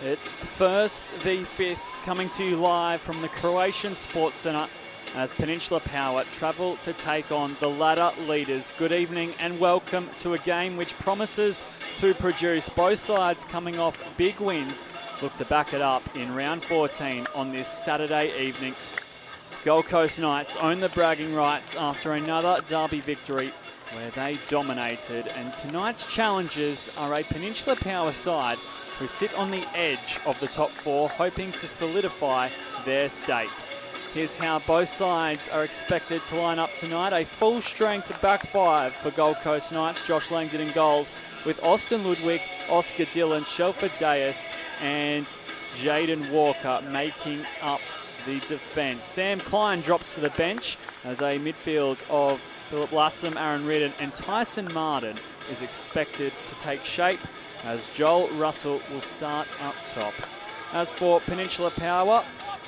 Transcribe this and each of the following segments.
It's first v fifth, coming to you live from the Croatian Sports Centre as Peninsula Power travel to take on the ladder leaders. Good evening and welcome to a game which promises to produce both sides coming off big wins. Look to back it up in round 14 on this Saturday evening. Gold Coast Knights own the bragging rights after another derby victory where they dominated, and tonight's challengers are a Peninsula Power side who sit on the edge of the top four, hoping to solidify their stake. Here's how both sides are expected to line up tonight. A full-strength back five for Gold Coast Knights. Josh Langdon in goals, with Austin Ludwig, Oscar Dillon, Shelford Deas and Jaden Walker making up the defence. Sam Klein drops to the bench as a midfield of Philip Lassam, Aaron Ridden and Tyson Martin is expected to take shape, as Joel Russell will start up top. As for Peninsula Power,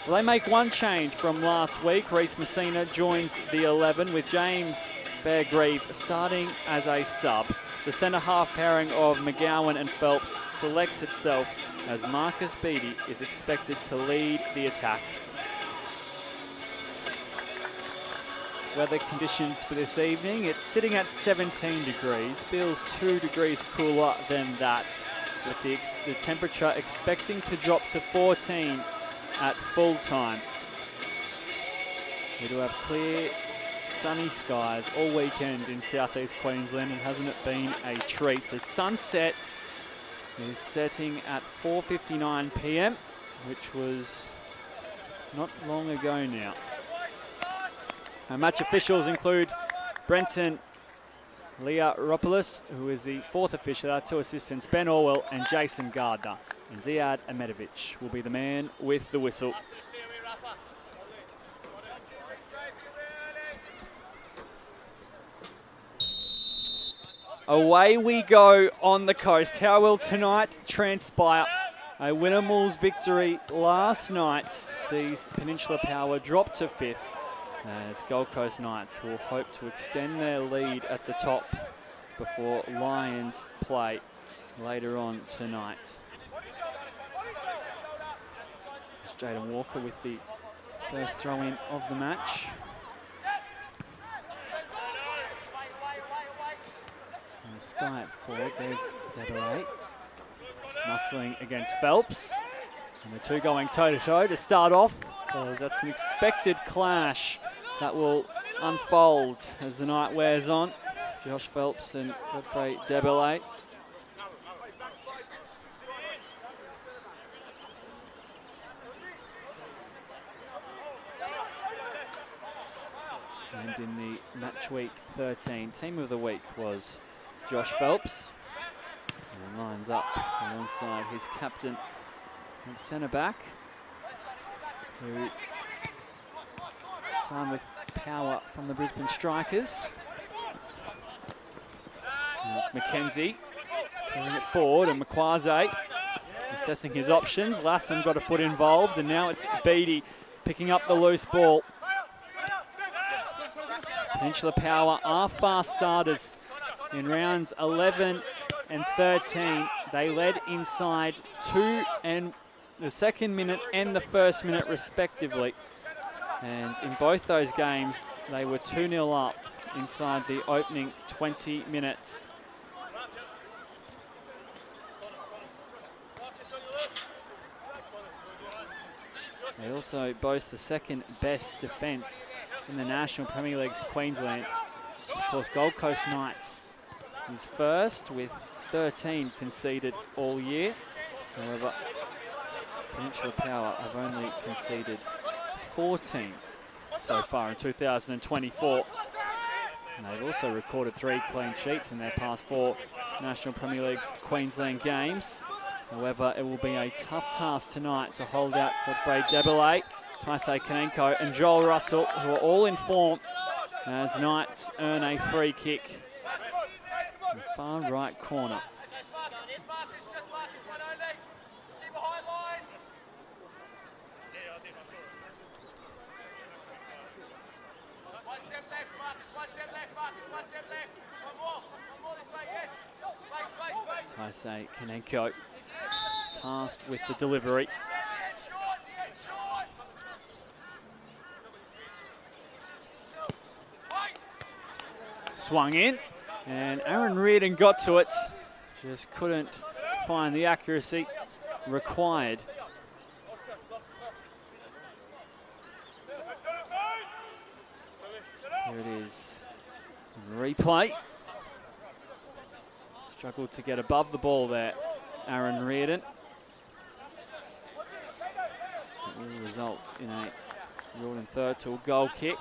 they make one change from last week. Reece Messina joins the 11 with James Fairgrieve starting as a sub. The centre-half pairing of McGowan and Phelps selects itself as Marcus Beattie is expected to lead the attack. Weather conditions for this evening, it's sitting at 17 degrees, feels 2 degrees cooler than that, with the temperature expecting to drop to 14 at full time. We do have clear, sunny skies all weekend in southeast Queensland, and hasn't it been a treat? The sunset is setting at 4:59 p.m, which was not long ago now. Our match officials include Brenton Learopoulos, who is the fourth official. Our two assistants, Ben Orwell and Jason Gardner. And Ziad Ahmedovich will be the man with the whistle. Away we go on the coast. How will tonight transpire? A Winnamuls victory last night sees Peninsula Power drop to fifth, as Gold Coast Knights will hope to extend their lead at the top before Lions play later on tonight. It's Jaden Walker with the first throw-in of the match. And Sky at forward, there's Debelay muscling against Phelps. And the two going toe-to-toe to start off, as that's an expected clash that will unfold as the night wears on. Josh Phelps and Godfrey Debelay. And in the match week 13, team of the week was Josh Phelps. And lines up alongside his captain and centre back, who signed with Power from the Brisbane Strikers. And it's McKenzie pulling it forward, and Makwaze assessing his options. Lassam got a foot involved, and now it's Beattie picking up the loose ball. Peninsula Power are fast starters. In rounds 11 and 13, they led inside the second minute and the first minute respectively. And in both those games, they were 2-0 up inside the opening 20 minutes. They also boast the second best defence in the National Premier League's Queensland. Of course, Gold Coast Knights is first with 13 conceded all year. However, Peninsula Power have only conceded 14 so far in 2024. And they've also recorded 3 clean sheets in their past 4 National Premier League's Queensland games. However, it will be a tough task tonight to hold out Godfrey Debelay, Taisei Kanenko and Joel Russell, who are all in form, as Knights earn a free kick in the far right corner. Taisei Kanenko tasked with the delivery. Swung in, and Aaron Reardon got to it. Just couldn't find the accuracy required. Here it is. Replay. Struggled to get above the ball there, Aaron Reardon. It will result in a Jordan Thurtle goal kick.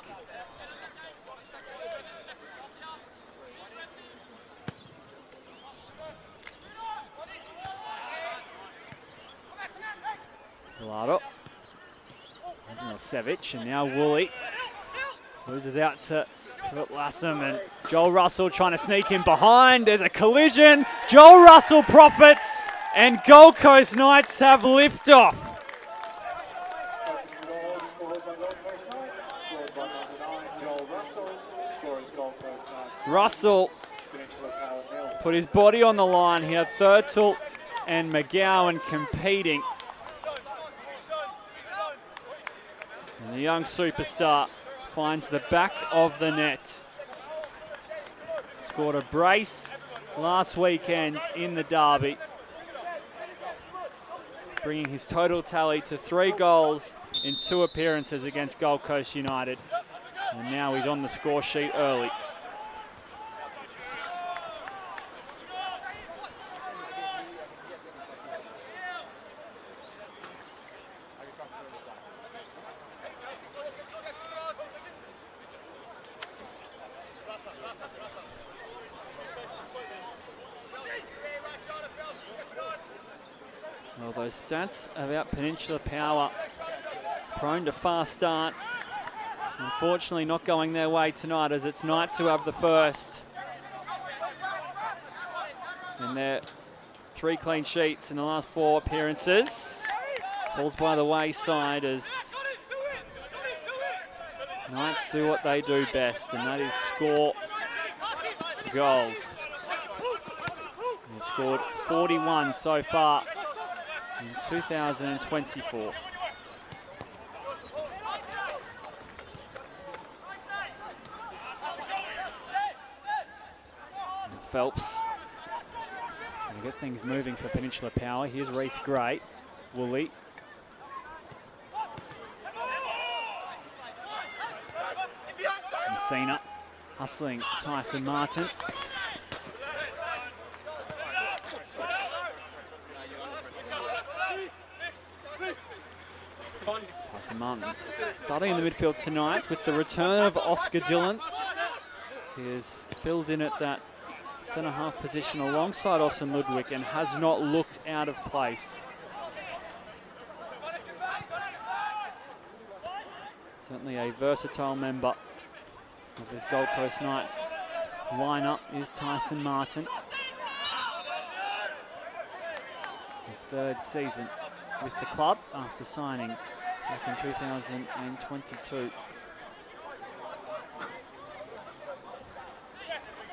Pilado. Savage, and now Woolley loses out to Lassam, and Joel Russell trying to sneak in behind. There's a collision. Joel Russell profits, and Gold Coast Knights have liftoff. Russell put his body on the line here. Thurtle and McGowan competing. And the young superstar finds the back of the net. Scored a brace last weekend in the derby, bringing his total tally to 3 goals in 2 appearances against Gold Coast United. And now he's on the score sheet early. Well, those stats about Peninsula Power, prone to fast starts. Unfortunately not going their way tonight, as it's Knights who have the first. And their 3 clean sheets in the last 4 appearances. Falls by the wayside as Knights do what they do best, and that is score goals. They've scored 41 so far in 2024. And Phelps trying to get things moving for Peninsula Power. Here's Reese Gray. Woolley. Messina hustling Tyson Martin. Tyson Martin starting in the midfield tonight with the return of Oscar Dillon. He is filled in at that centre-half position alongside Austin Ludwig and has not looked out of place. Certainly a versatile member of this Gold Coast Knights lineup is Tyson Martin. His 3rd season with the club after signing back in 2022.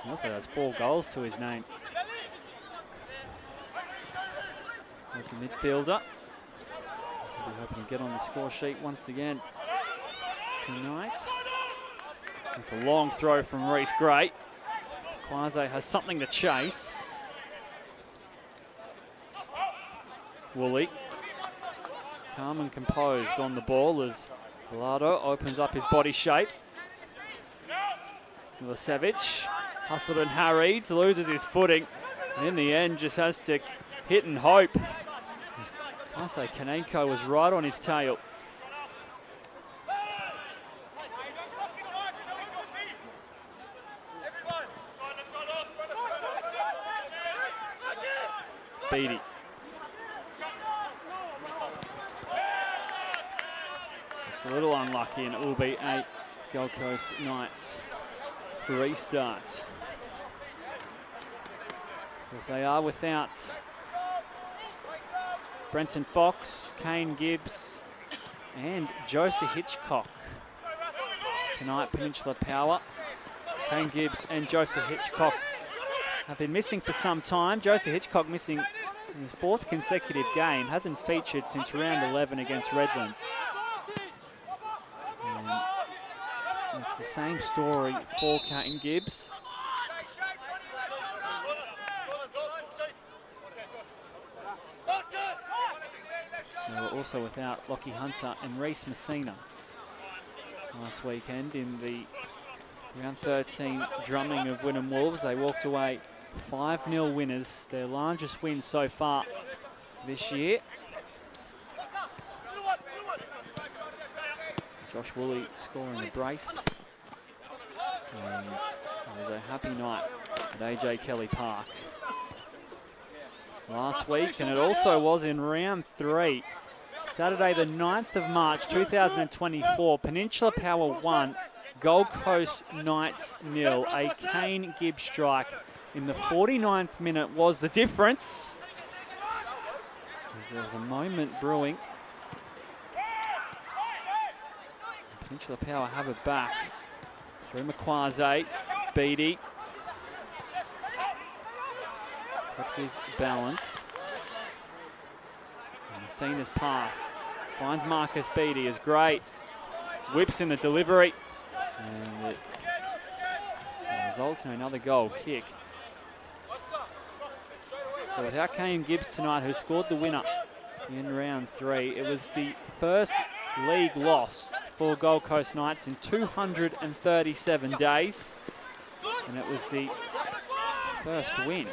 He also has 4 goals to his name. There's the midfielder. Should be hoping to get on the score sheet once again tonight. It's a long throw from Reese Gray. Quasi has something to chase. Woolley, calm and composed on the ball as Pilado opens up his body shape. Milosevic, hustled and harried, loses his footing. And in the end, just has to hit and hope. Taisei Kaneko was right on his tail. Beatty. It's a little unlucky, and it will be a Gold Coast Knights restart, because they are without Brenton Fox, Kane Gibbs and Joseph Hitchcock. Tonight, Peninsula Power, Kane Gibbs and Joseph Hitchcock have been missing for some time. Joseph Hitchcock missing in his 4th consecutive game, hasn't featured since round 11 against Redlands. And it's the same story for Caton Gibbs. They were also without Lockie Hunter and Reece Messina last weekend in the round 13 drumming of Wynnum Wolves. They walked away 5-0 winners, their largest win so far this year. Josh Woolley scoring a brace. And it was a happy night at AJ Kelly Park last week, and it also was in round 3. Saturday the 9th of March 2024, Peninsula Power 1, Gold Coast Knights 0. A Kane Gibbs strike in the 49th minute was the difference. There's a moment brewing. Peninsula Power have it back. Through Makwaze, Beattie. Kept his balance. Messina's pass finds Marcus Beattie is great. Whips in the delivery. And it results in another goal kick. So without Kane Gibbs tonight, who scored the winner in round 3, it was the first league loss for Gold Coast Knights in 237 days. And it was the first win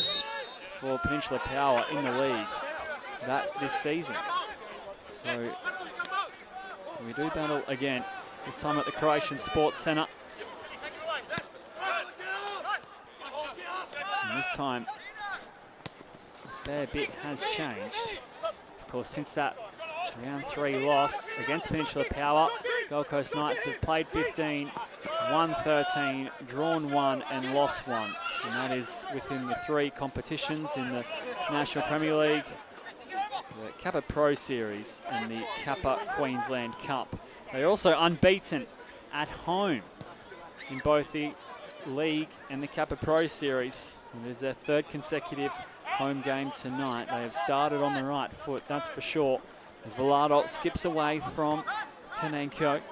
for Peninsula Power in the league this season. So we do battle again, this time at the Croatian Sports Centre. And this time, a fair bit has changed. Of course, since that round 3 loss against Peninsula Power, Gold Coast Knights have played 15, won 13, drawn 1 and lost 1. And that is within the 3 competitions in the National Premier League, the Kappa Pro Series and the Kappa Queensland Cup. They're also unbeaten at home in both the League and the Kappa Pro Series. And it is their 3rd consecutive home game tonight. They have started on the right foot, that's for sure, as Velardo skips away from Kanenko.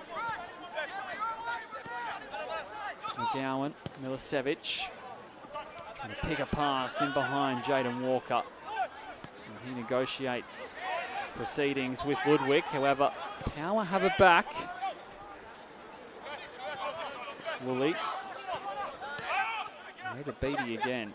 McGowan, Milicevic, trying to pick a pass in behind Jaden Walker. And he negotiates proceedings with Ludwig. However, Power have it back. Woolley. Way to Beattie again.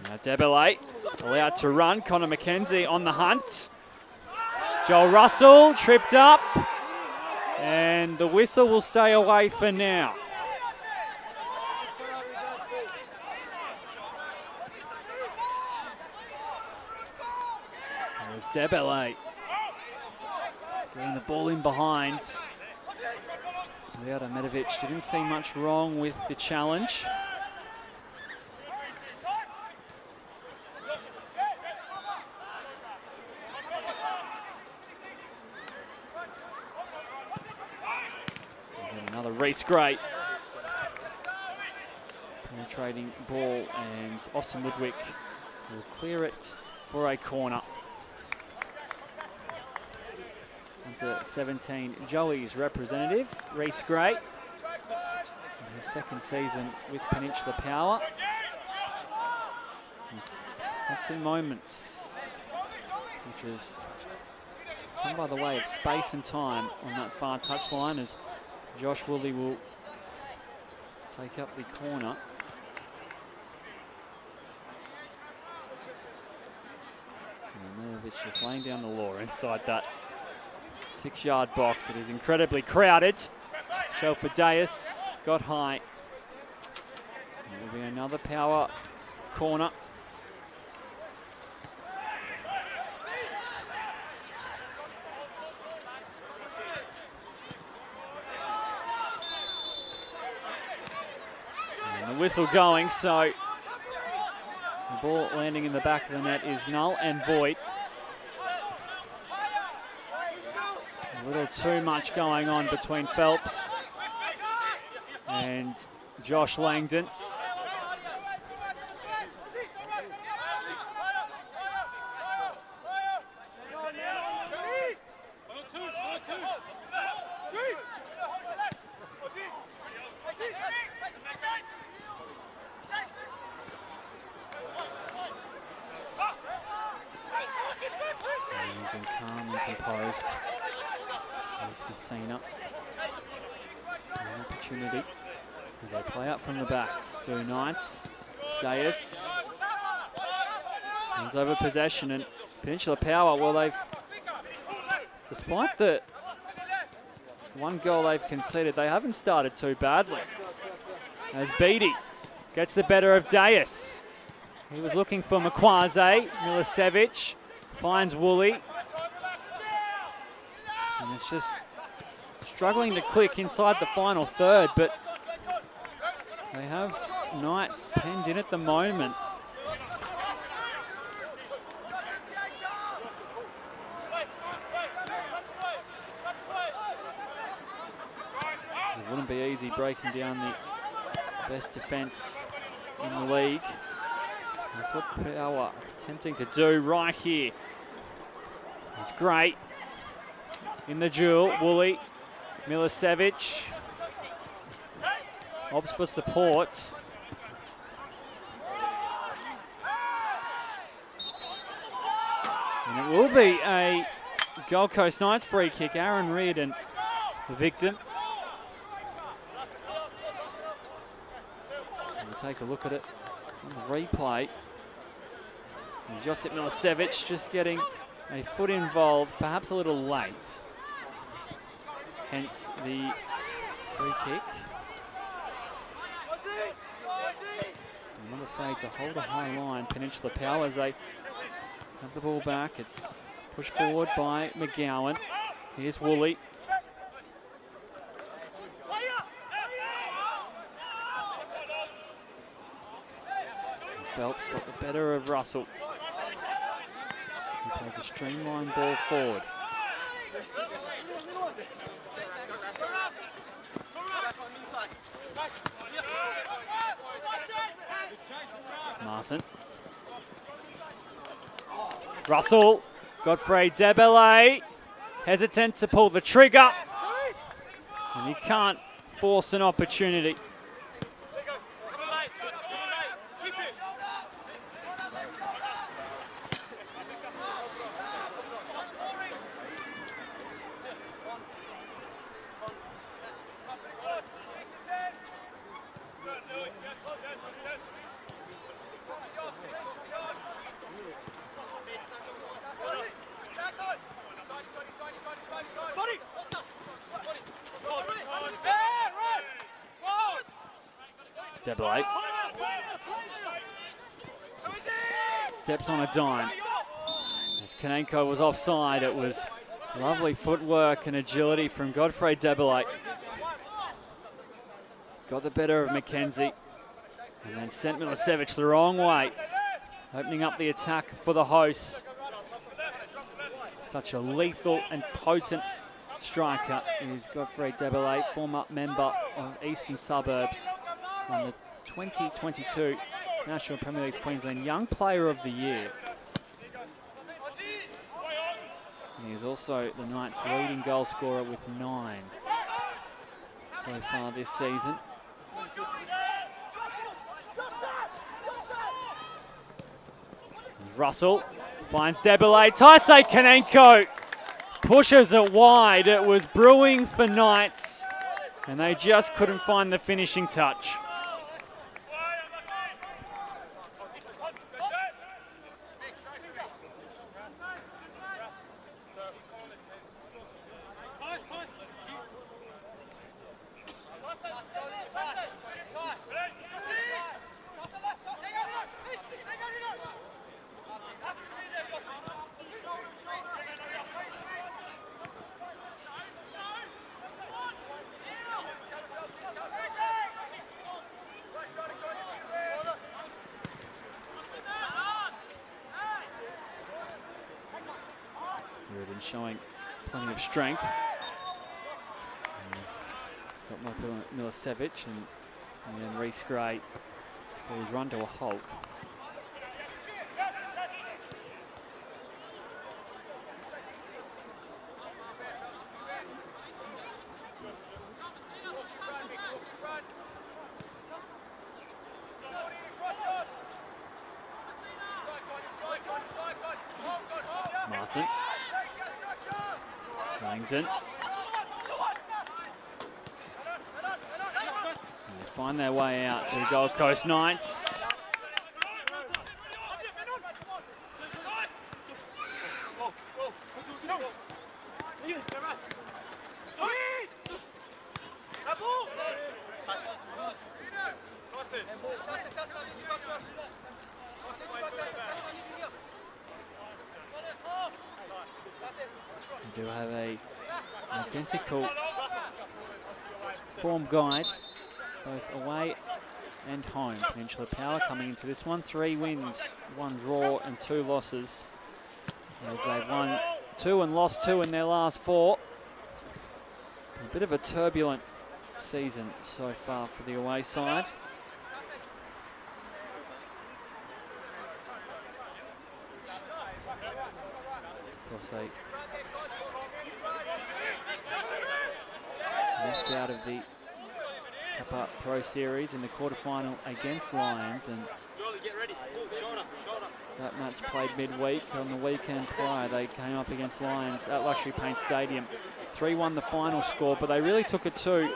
Now Debele allowed to run. Connor McKenzie on the hunt. Joel Russell tripped up. And the whistle will stay away for now. There's Debele getting the ball in behind. Leota Medovic didn't see much wrong with the challenge. And another Reece Gray. Penetrating ball, and Austin Ludwig will clear it for a corner. Under 17, Joey's representative, Reece Gray, in his 2nd season with Peninsula Power. He's had some moments, which has come by the way of space and time on that far touchline, as Josh Woolley will take up the corner. And Medovic just laying down the law inside that 6-yard box. It is incredibly crowded. Shelford-Deus got high. It will be another Power corner. And the whistle going, so the ball landing in the back of the net is null and void. A little too much going on between Phelps and Josh Langdon. Langdon calm and composed. Here's Messina. An opportunity as they play up from the back. Do Knights. Deus. Hands over possession, and Peninsula Power, well, they've, despite the one goal they've conceded, they haven't started too badly. As Beattie gets the better of Deus. He was looking for Makwaze. Milicevic finds Woolley. And it's just struggling to click inside the final third, but they have Knights penned in at the moment. It wouldn't be easy breaking down the best defence in the league. That's what Power are attempting to do right here. It's great. In the duel, Woolley, Milicevic. Opts for support. And it will be a Gold Coast Knights free kick. Aaron Reardon, the victim. We'll take a look at it on the replay. And Josip Milicevic just getting a foot involved, perhaps a little late. Hence the free kick. I'm not afraid to hold a high line. Peninsula Power as they have the ball back. It's pushed forward by McGowan. Here's Woolley. And Phelps got the better of Russell. He plays a streamlined ball forward. Martin. Russell. Godfrey Debele. Hesitant to pull the trigger. And he can't force an opportunity. Debele just steps on a dime. As Kanenko was offside, it was lovely footwork and agility from Godfrey Debele. Got the better of McKenzie and then sent Milicevic the wrong way, opening up the attack for the hosts. Such a lethal and potent striker is Godfrey Debele, former member of Eastern Suburbs. On the 2022 National Premier League Queensland Young Player of the Year. And he is also the Knights' leading goal scorer with 9 so far this season. Russell finds Debele. Taisei Kanenko pushes it wide. It was brewing for Knights, and they just couldn't find the finishing touch. Reardon showing plenty of strength. He's got Milicevic and And then Reece Gray, ball's run to a halt. Martin. Langdon. They find their way out to the Gold Coast Knights. We do have an identical form guide, both away and home. Peninsula Power coming into this one. 3 wins, 1 draw and 2 losses. As they've won 2 and lost 2 in their last 4. A bit of a turbulent season so far for the away side. Of course, they knocked out of the Kappa Pro Series in the quarterfinal against Lions, and that match played midweek. On the weekend prior, they came up against Lions at Luxury Paint Stadium. 3-1 the final score, but they really took it to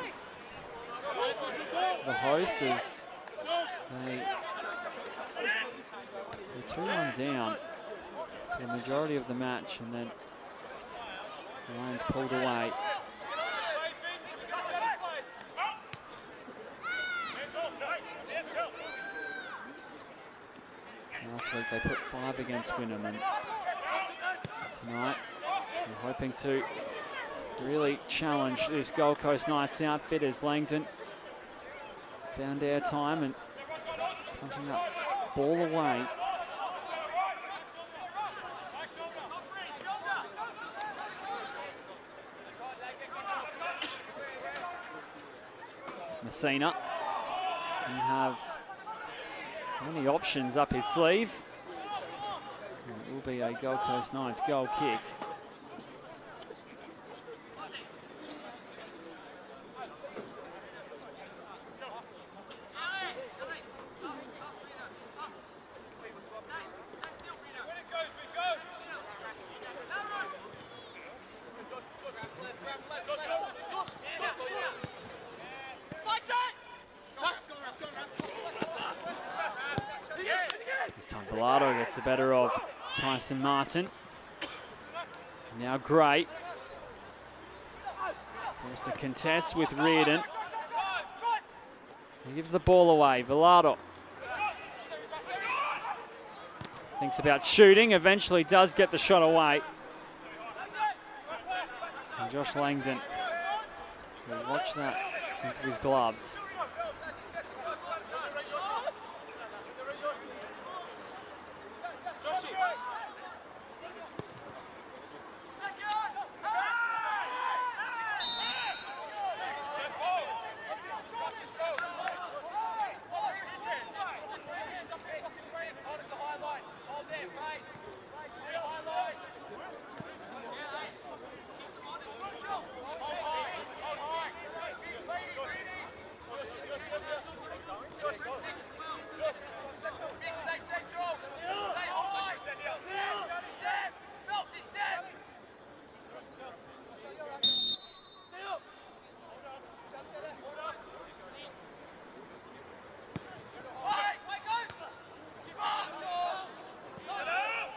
the hosts as they were 2-1 down for the majority of the match, and then the Lions pulled away. Last week they put 5 against Wynnum, and tonight they're hoping to really challenge this Gold Coast Knights outfit as Langdon found air time and punching that ball away. Messina didn't have many options up his sleeve. It will be a Gold Coast Knights goal kick. Villado gets the better of Tyson Martin. Now Gray. Forced to contest with Reardon. He gives the ball away. Villado thinks about shooting. Eventually does get the shot away. And Josh Langdon will watch that into his gloves.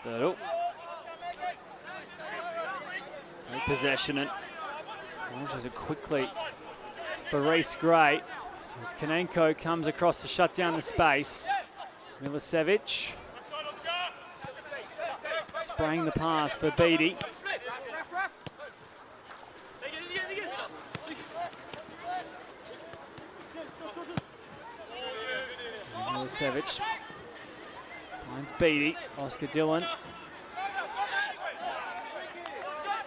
Third. Take possession and launches it quickly for Reece Gray as Kanenko comes across to shut down the space. Milicevic spraying the pass for Beattie. Milicevic finds Beattie. Oscar Dillon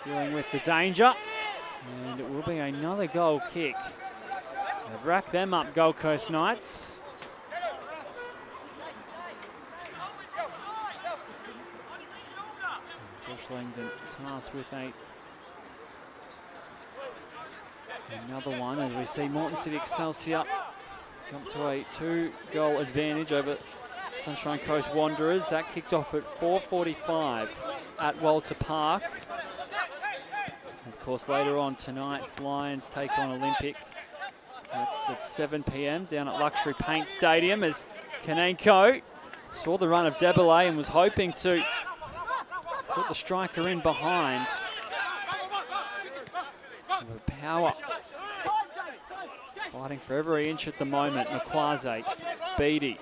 dealing with the danger. And it will be another goal kick They've racked them up, Gold Coast Knights. Josh Langdon tasked with another one as we see Moreton City Excelsior jump to a 2-goal advantage over Sunshine Coast Wanderers. That kicked off at 4:45 at Walter Park. Of course, later on tonight, Lions take on Olympic. That's at 7 p.m. down at Luxury Paint Stadium as Kanenko saw the run of Debele and was hoping to put the striker in behind. Power fighting for every inch at the moment. Makwaze, Beattie.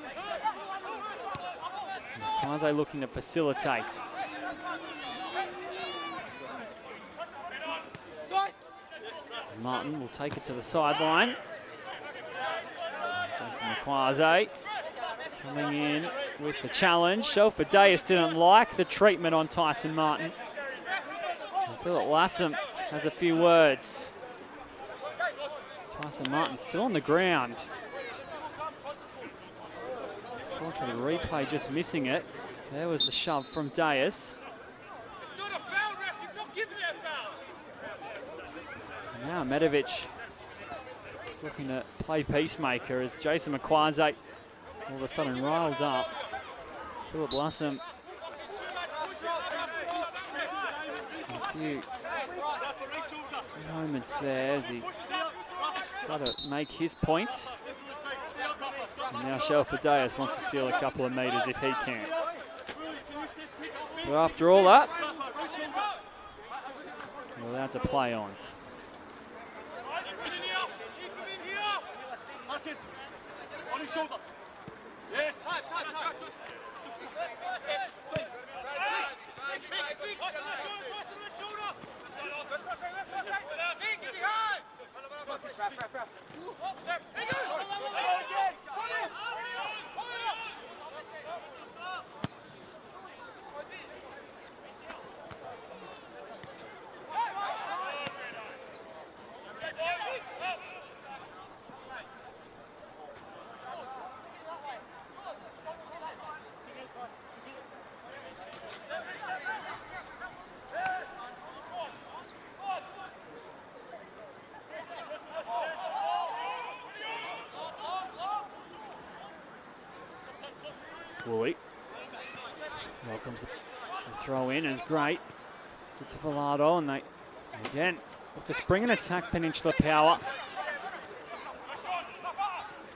Makwaze looking to facilitate. Martin will take it to the sideline. Jason Makwaze coming in with the challenge. Shelford Dayas didn't like the treatment on Tyson Martin. Philip Lassam has a few words. Tyson Martin still on the ground. Unfortunately, the replay just missing it. There was the shove from Dayas. Now Medovic is looking to play peacemaker as Jason Makwaze all of a sudden riled up. Philip Lassam. A few moments there as he tried to make his point. And now Shelford Dayas wants to steal a couple of metres if he can. But after all that, we're allowed to play on. Woolley welcomes the throw in, is great. It's to Velado, and they again look to spring and attack Peninsula Power.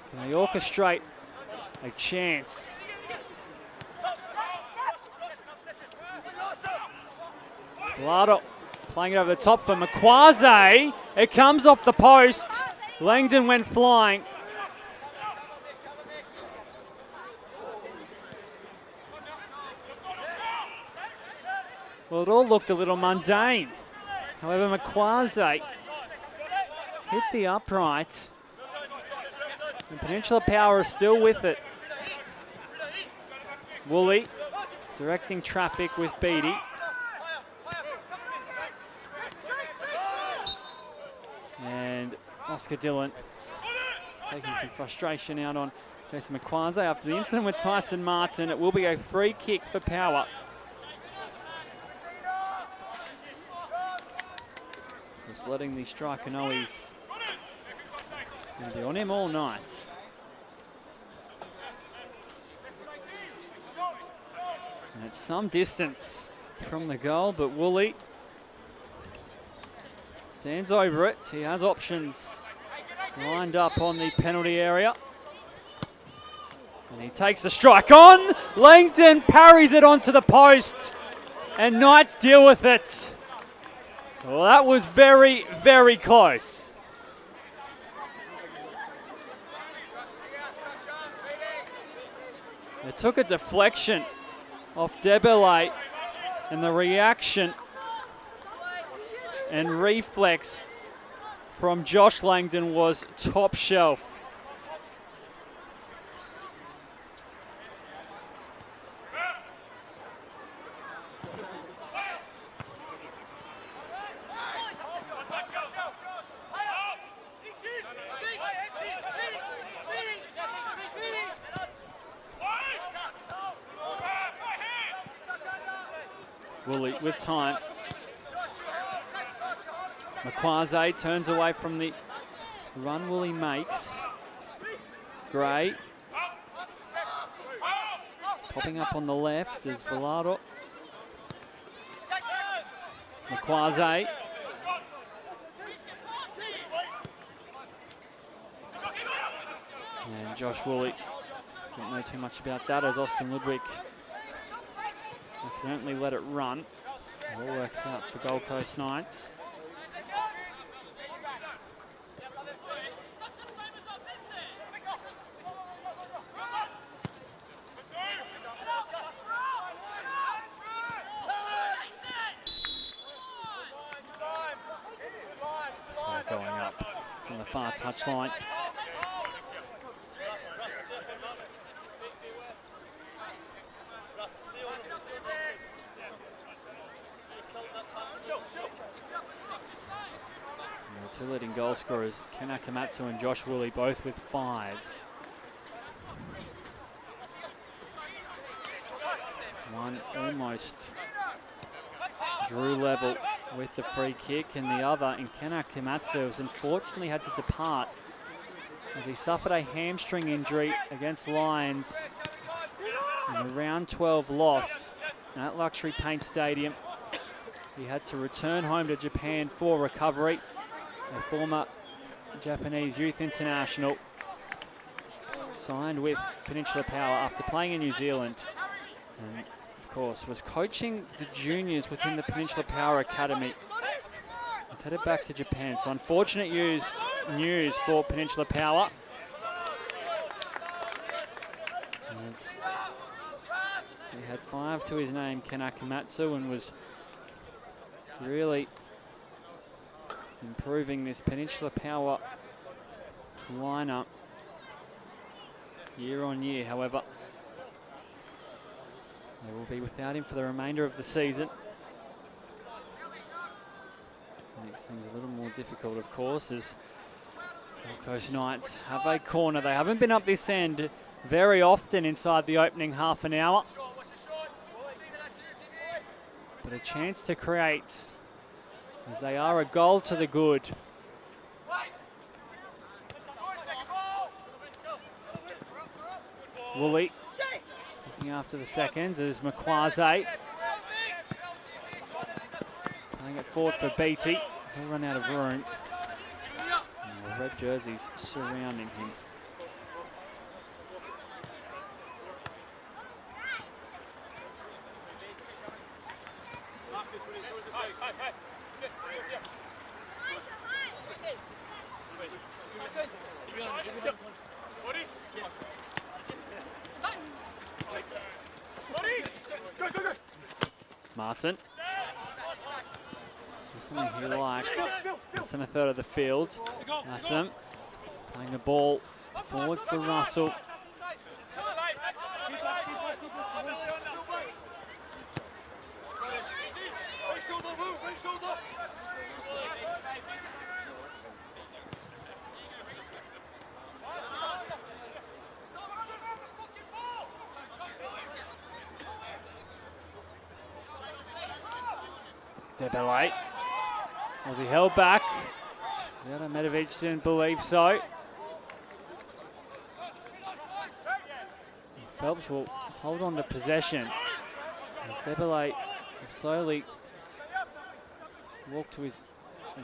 Can they orchestrate a chance? Velado playing it over the top for Makwaze. It comes off the post. Langdon went flying. Well, it all looked a little mundane. However, Makwaze hit the upright. And Peninsula Power is still with it. Woolley directing traffic with Beattie. And Oscar Dillon taking some frustration out on Jason Makwaze. After the incident with Tyson Martin, it will be a free kick for Power. Just letting the striker know he's going to be on him all night. And it's some distance from the goal, but Woolley stands over it. He has options lined up on the penalty area. And he takes the strike on. Langdon parries it onto the post. And Knights deal with it. Well, that was very, very close. It took a deflection off Debele, and the reaction and reflex from Josh Langdon was top shelf. Woolley with time. Makwaze turns away from the run Woolley makes. Gray. Popping up on the left is Velado. Makwaze. And Josh Woolley. Don't know too much about that as Austin Ludwig accidentally let it run. It all works out for Gold Coast Knights. Going up on the far touchline. The two leading goal scorers, Ken Akamatsu and Josh Woolley, both with 5. One almost drew level with the free kick, and the other in Ken Akamatsu has unfortunately had to depart as he suffered a hamstring injury against Lions in a round 12 loss at Luxury Paint Stadium. He had to return home to Japan for recovery. A former Japanese youth international signed with Peninsula Power after playing in New Zealand, and of course was coaching the juniors within the Peninsula Power Academy. He's headed back to Japan, so unfortunate news for Peninsula Power. As he had 5 to his name, Ken Akamatsu, and was really improving this Peninsula Power lineup year on year. However, they will be without him for the remainder of the season. Makes things a little more difficult, of course, as Gold Coast Knights have a corner. They haven't been up this end very often inside the opening half an hour, but a chance to create, as they are a goal to the good. Woolley looking after the seconds as Makwaze playing it forward for Beatty. He'll run out of room. And the red jerseys surrounding him. Martin. So something he liked. Less than a third of the field. Assam playing the ball forward for Russell. Debelay. Was he held back? Zlatan Medovic didn't believe so. Phelps will hold on to possession as Debelay will slowly walk to his,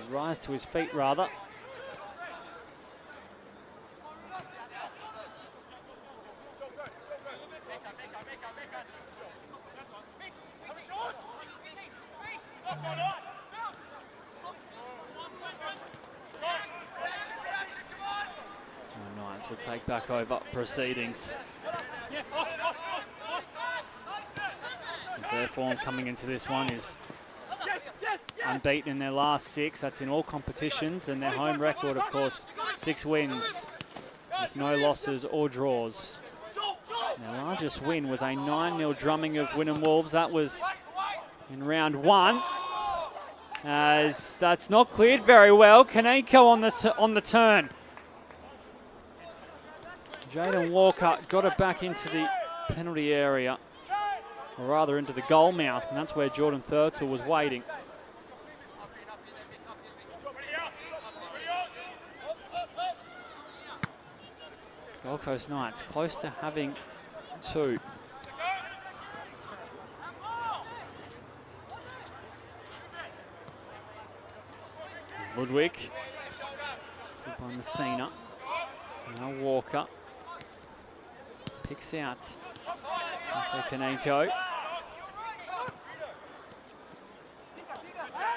rise to his feet rather. Will take back over proceedings. As their form coming into this one is unbeaten in their last 6. That's in all competitions, and their home record, of course, 6 wins with no losses or draws. Their largest win was a 9-0 drumming of Wynnum Wolves. That was in round 1. As that's not cleared very well. Kaneko on the turn. Jaden Walker got it back into the penalty area or rather into the goal mouth, and that's where Jordan Thurtle was waiting. Gold Coast Knights close to having two. There's Ludwig. Sent by Messina. Now Walker. Picks out Kaneko.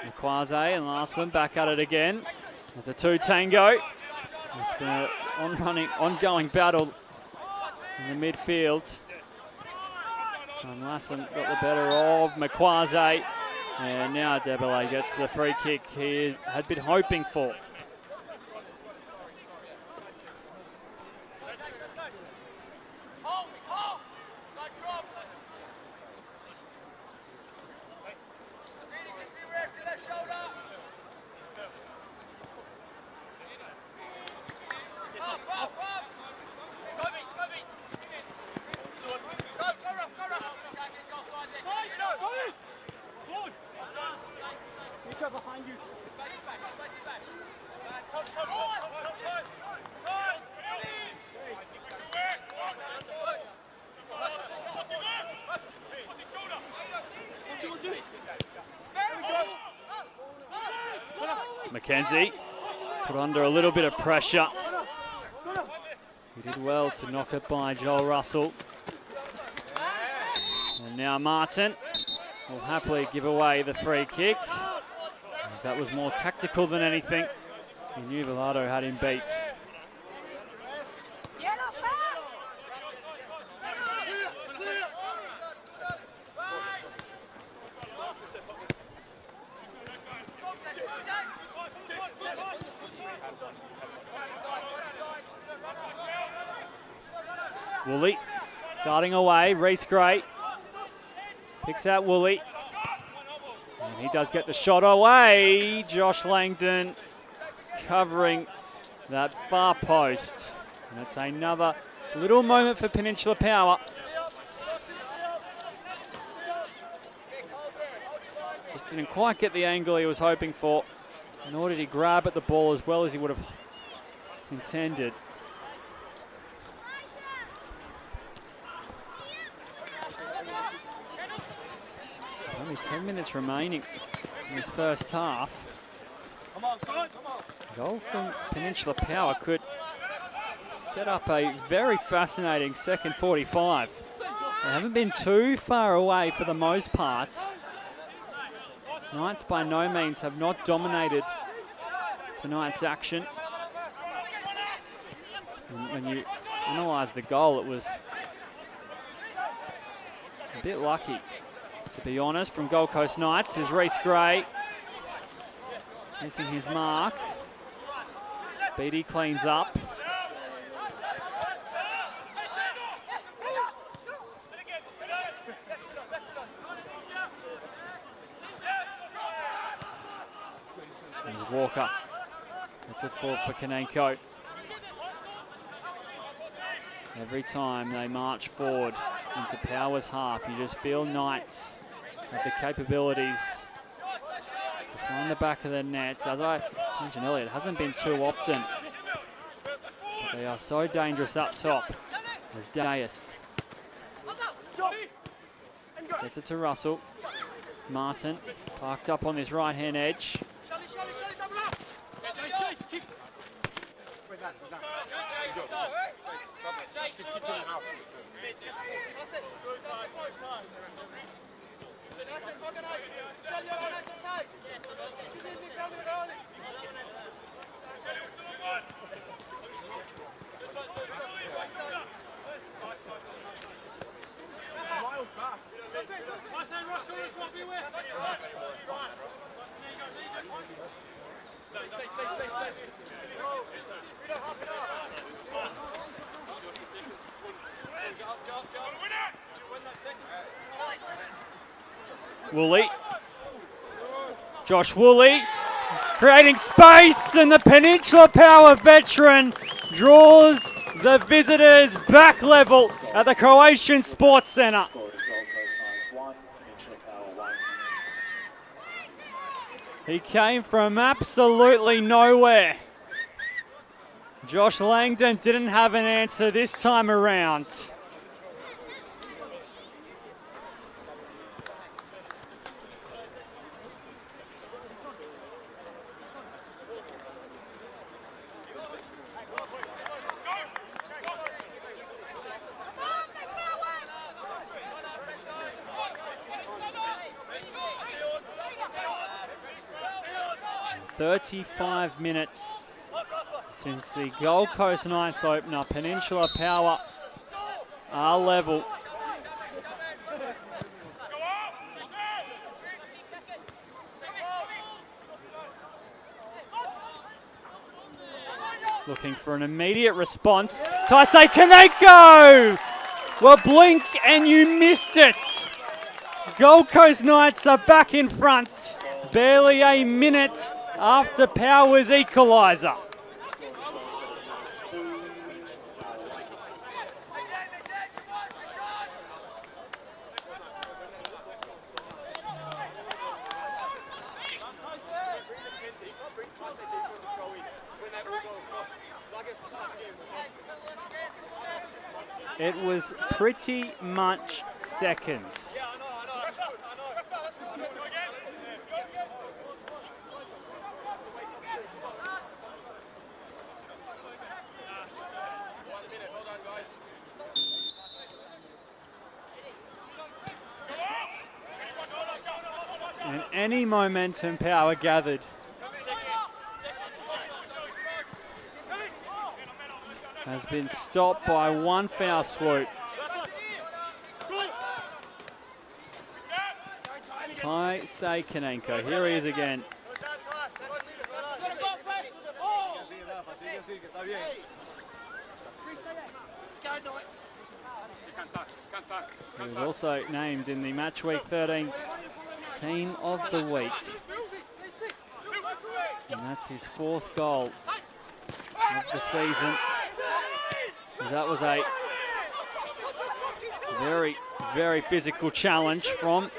Mkwase and Larson back at it again. There's the two tango. It's been an ongoing battle in the midfield. So Larson got the better of Mkwase. And now Debele gets the free kick he had been hoping for. Mackenzie put under a little bit of pressure. He did well to knock it by Joel Russell. And now Martin will happily give away the free kick, as that was more tactical than anything. He knew Velado had him beat. Woolley darting away, Reese Gray picks out Woolley, and he does get the shot away. Josh Langdon covering that far post, and that's another little moment for Peninsula Power. Just didn't quite get the angle he was hoping for, nor did he grab at the ball as well as he would have intended. Only 10 minutes remaining in this first half. Goal from Peninsula Power could set up a very fascinating second 45. They haven't been too far away for the most part. Knights by no means have not dominated tonight's action. And when you analyse the goal, it was a bit lucky, to be honest, from Gold Coast Knights. Is Reese Gray missing his mark. Beatty cleans up. There's Walker. That's it for Kaneko. Every time they march forward into Power's half, you just feel Knights have the capabilities to find the back of the net. As I mentioned earlier, it hasn't been too often, but they are so dangerous up top. As Deus gets it to Russell. Martin parked up on his right-hand edge. Woolley. Josh Woolley creating space, and the Peninsula Power veteran draws the visitors back level at the Croatian Sports Centre. He came from absolutely nowhere. Josh Langdon didn't have an answer this time around. "35 minutes since the Gold Coast Knights opener. Peninsula Power are level. Looking for an immediate response. Taisei Kaneko! Well, blink and you missed it. Gold Coast Knights are back in front. Barely a minute after Power's equaliser. It was pretty much seconds. And any momentum Power gathered has been stopped by one foul swoop. Taisei Kaneko, here he is again. He was also named in the Match Week 13 Team of the Week. And that's his 4th goal of the season. That was a very, very physical challenge from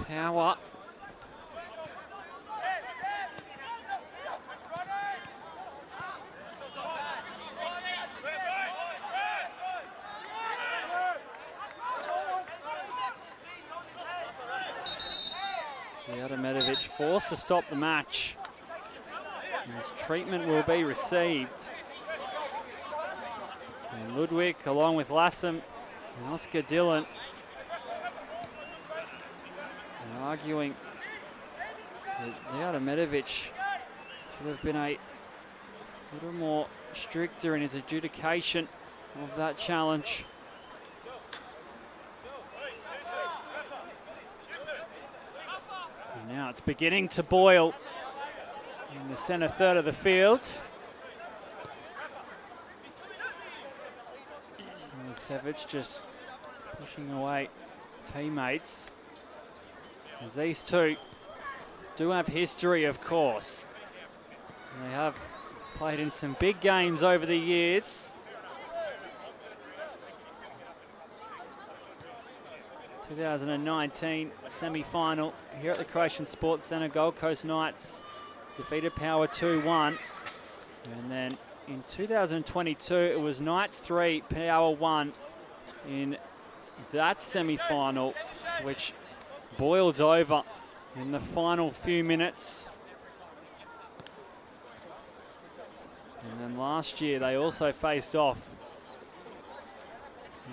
Power. Medovich forced to stop the match. His treatment will be received. And Ludwig, along with Lassam and Oscar Dillon, are arguing that Medovich should have been a little more stricter in his adjudication of that challenge. And now it's beginning to boil in the centre third of the field. Savage just pushing away teammates, as these two do have history, of course. They have played in some big games over the years. 2019 semi-final here at the Croatian Sports Centre. Gold Coast Knights defeated Power 2-1. And then in 2022, it was Knights 3, Power 1 in that semi-final, which boiled over in the final few minutes. And then last year, they also faced off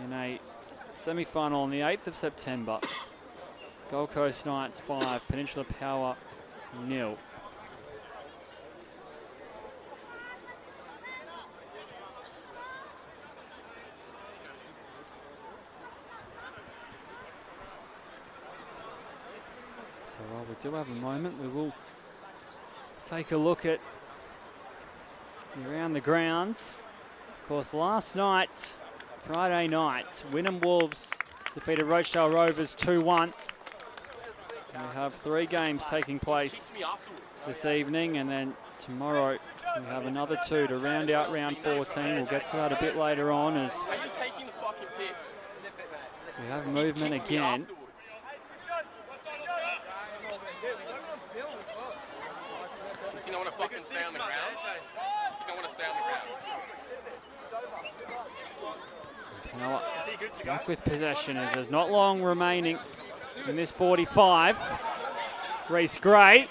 in a semi-final on the 8th of September. Gold Coast Knights 5, Peninsula Power 0. So while we do have a moment, we will take a look at around the grounds. Of course, last night, Friday night, Wynnum Wolves defeated Rochdale Rovers 2-1. We have 3 games taking place this evening, and then tomorrow we have another 2 to round out round 14. We'll get to that a bit later on as we have movement again. fucking stay on the ground. You don't want to stay on the ground. Back with possession as there's not long remaining in this 45. Reese Gray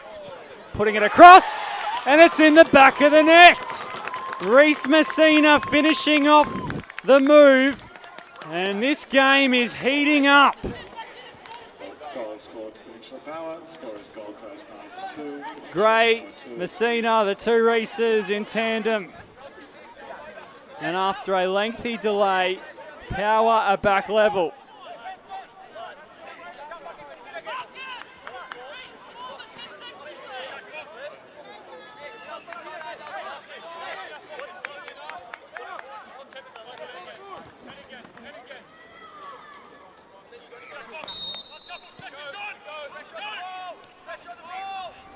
putting it across, and it's in the back of the net. Reese Messina finishing off the move, and this game is heating up. Goal scored to Peninsula Power. Score is Gold Coast Knights 2. Gray, Messina, the two Reeses in tandem. And after a lengthy delay, Power are back level.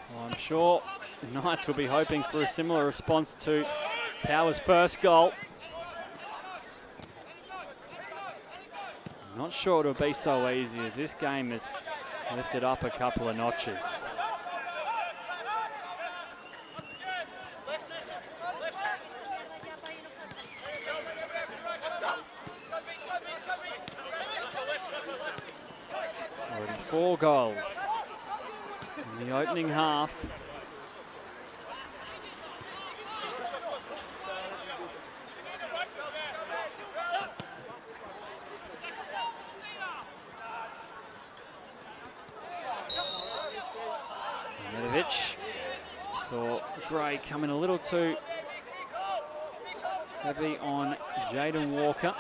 Well, I'm sure the Knights will be hoping for a similar response to Power's first goal. Not sure it'll be so easy as this game has lifted up a couple of notches. Already 4 goals in the opening half. Saw Gray coming a little too heavy on Jaden Walker.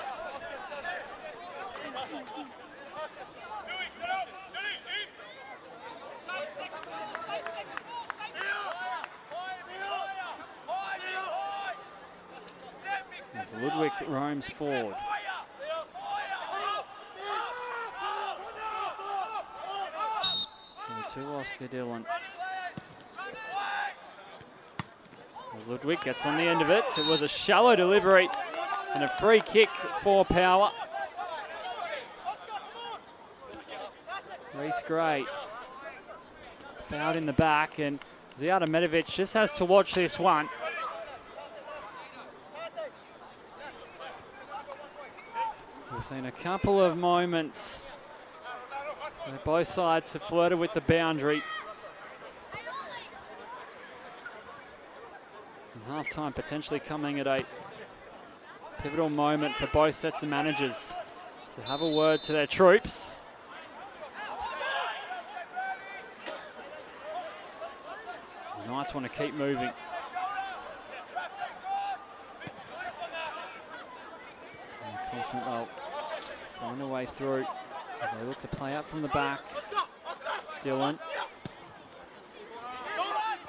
As Ludwig roams forward. So to Oscar Dillon. As Ludwig gets on the end of it. It was a shallow delivery and a free kick for Power. Reese Gray fouled in the back, and Zijada Medovic just has to watch this one. We've seen a couple of moments where both sides have flirted with the boundary. And half-time potentially coming at a pivotal moment for both sets of managers to have a word to their troops. The Knights want to keep moving. And confident they'll find a way through as they look to play out from the back. Dillon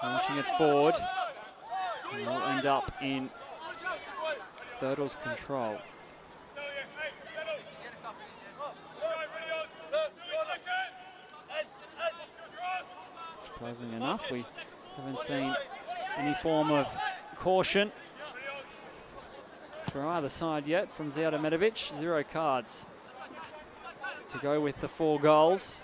launching it forward. And will end up in Thurtle's control. Surprisingly enough, we haven't seen any form of caution for either side yet from Zijada Medovic. 0 cards to go with the 4 goals.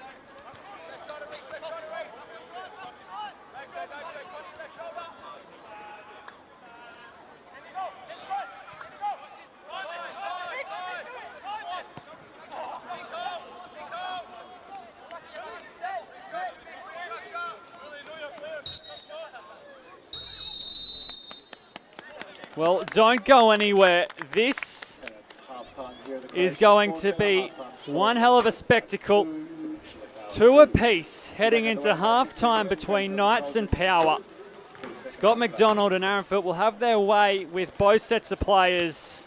Well, don't go anywhere. This is going to be one hell of a spectacle. 2 apiece heading into half-time between Knights and Power. Scott McDonald and Aaron Foot will have their way with both sets of players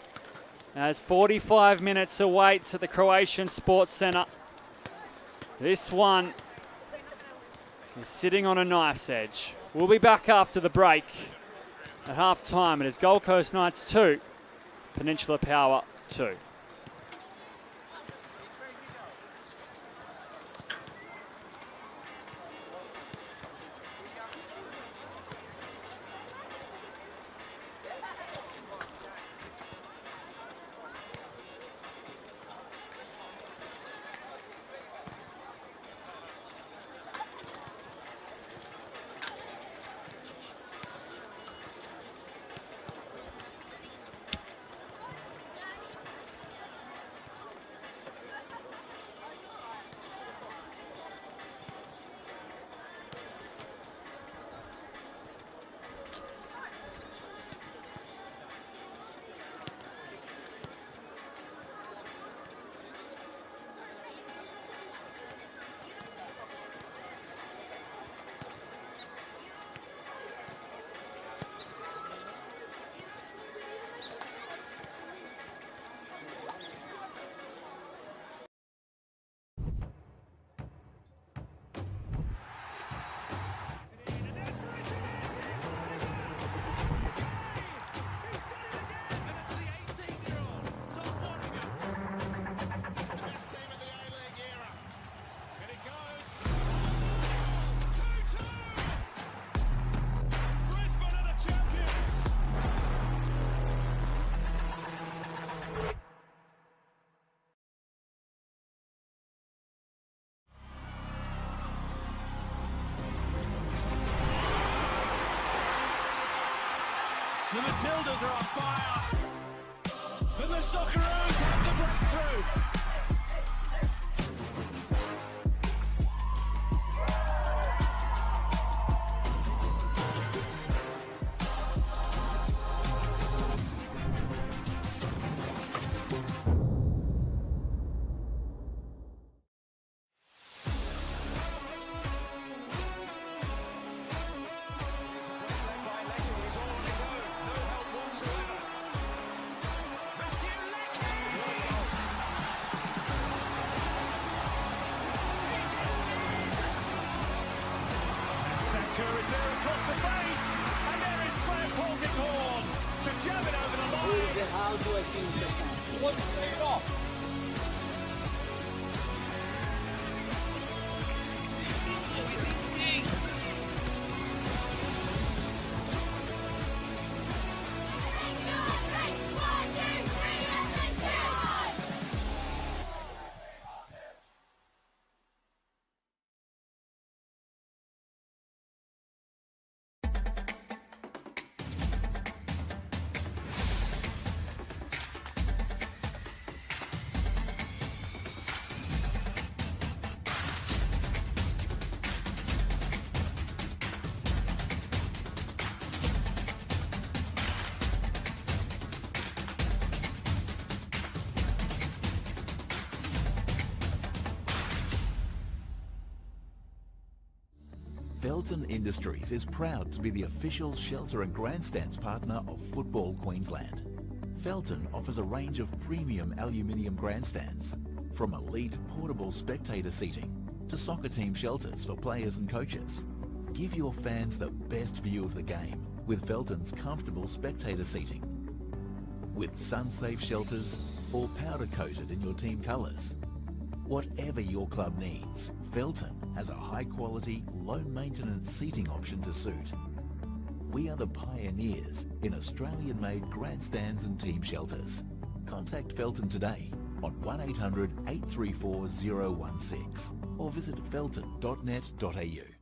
as 45 minutes awaits at the Croatian Sports Centre. This one is sitting on a knife's edge. We'll be back after the break. At half-time, it is Gold Coast Knights 2, Peninsula Power 2. The Matildas are on fire. And the Socceroos have the breakthrough. How do I finish this time? What play it off? Felton Industries is proud to be the official shelter and grandstands partner of Football Queensland. Felton offers a range of premium aluminium grandstands, from elite portable spectator seating to soccer team shelters for players and coaches. Give your fans the best view of the game with Felton's comfortable spectator seating. With sun-safe shelters or powder-coated in your team colours. Whatever your club needs, Felton has a high-quality, low-maintenance seating option to suit. We are the pioneers in Australian-made grandstands and team shelters. Contact Felton today on 1800 834 016 or visit felton.net.au.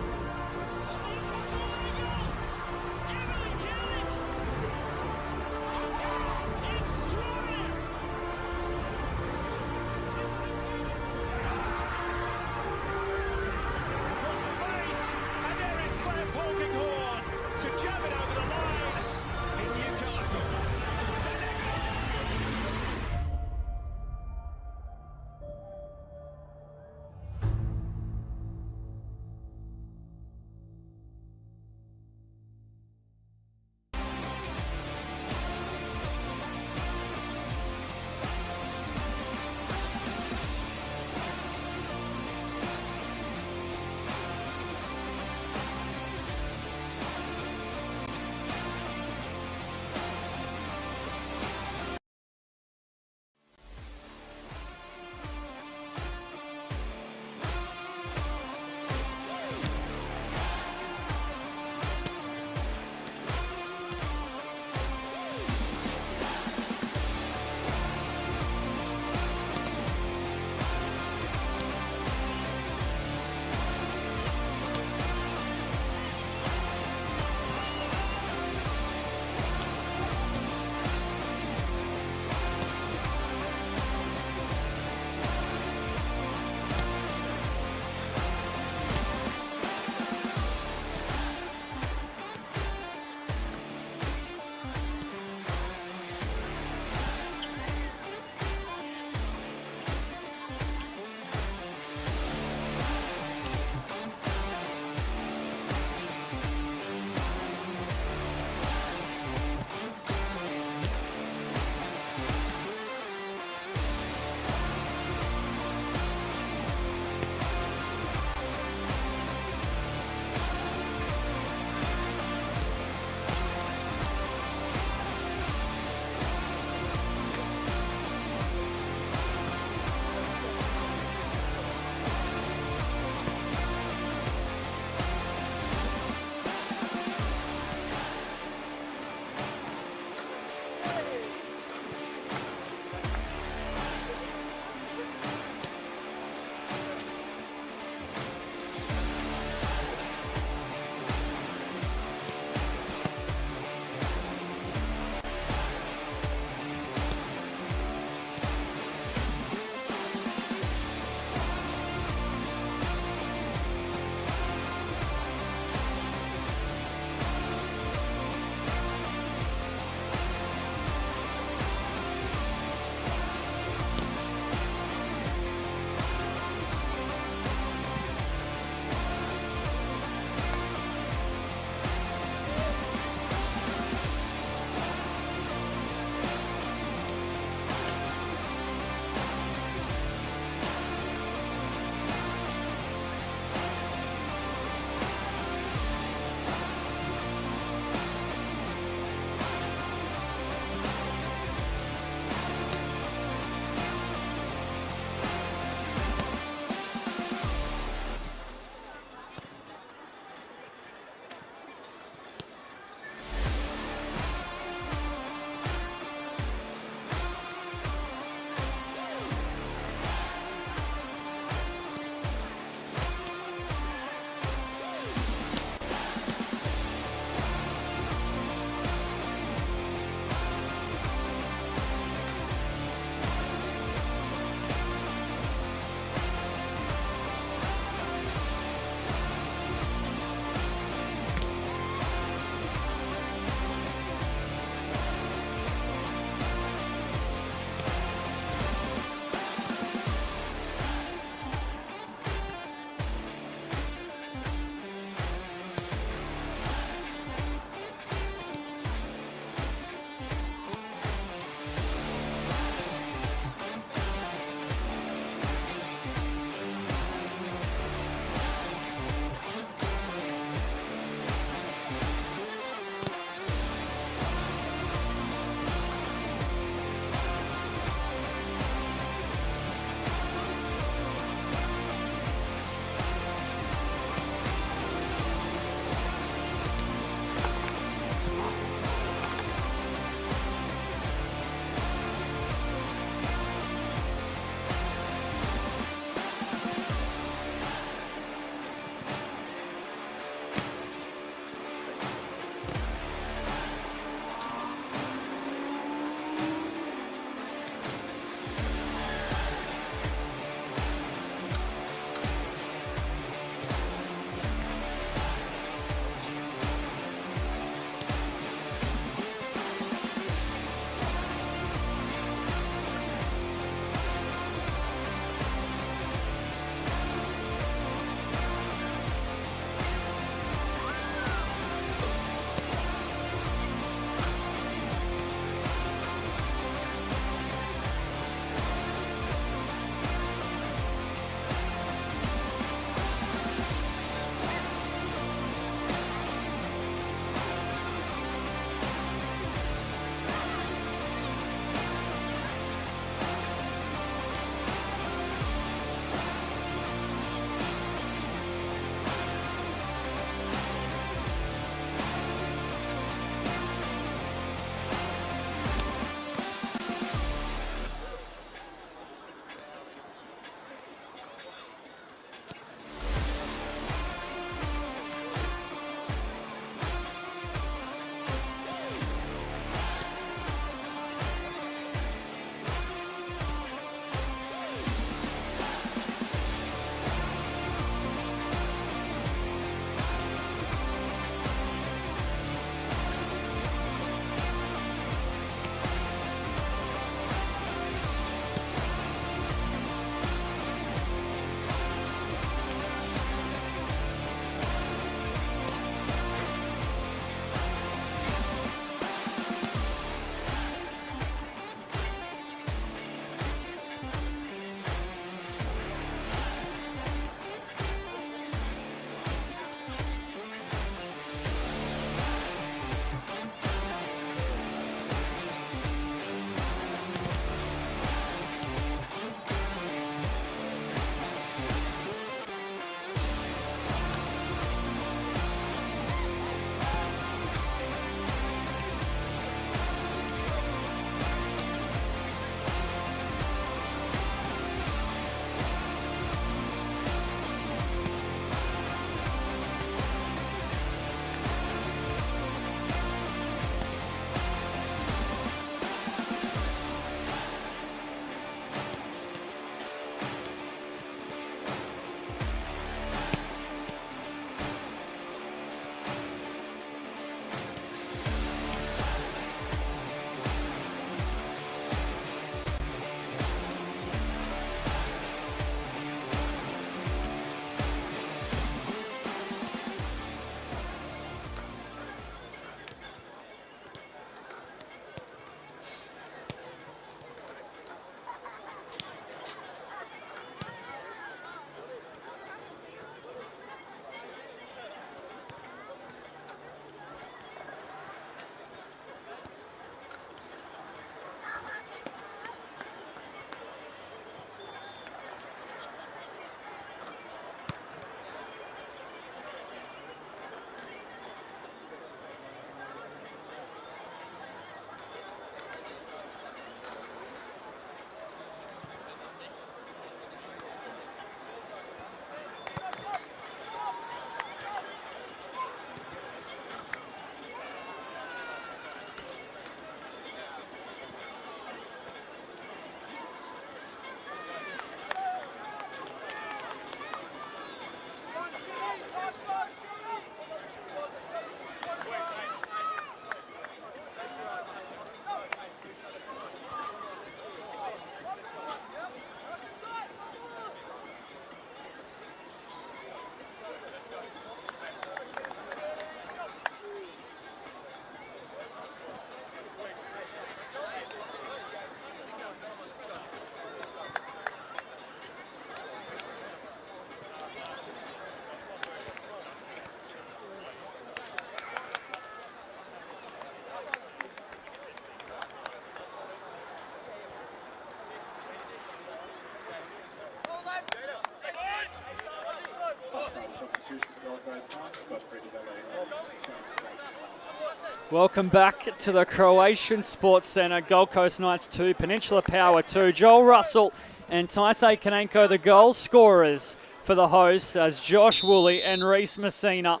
Welcome back to the Croatian Sports Centre. Gold Coast Knights 2, Peninsula Power 2. Joel Russell and Taisei Kanenko, the goal scorers for the hosts, as Josh Woolley and Reece Messina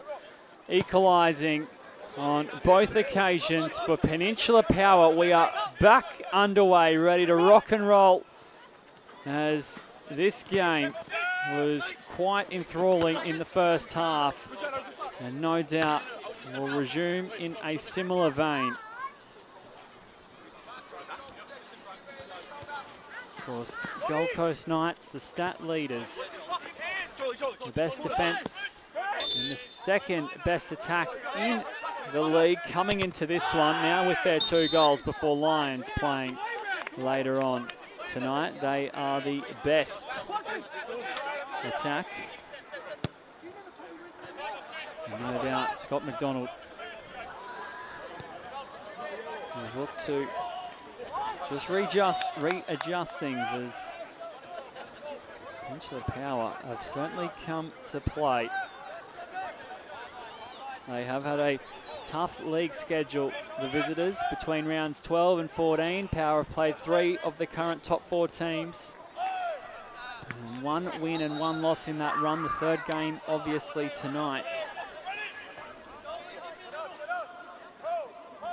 equalising on both occasions for Peninsula Power. We are back underway, ready to rock and roll, as this game was quite enthralling in the first half, and no doubt will resume in a similar vein. Of course, Gold Coast Knights, the stat leaders, the best defence and the second best attack in the league, coming into this one now with their 2 goals before Lions playing later on tonight. They are the best attack. No doubt Scott McDonald will look to just readjust things, as Peninsula Power have certainly come to play. They have had a tough league schedule, the visitors, between rounds 12 and 14. Power have played 3 of the current top 4 teams. And 1 win and 1 loss in that run. The 3rd game, obviously, tonight.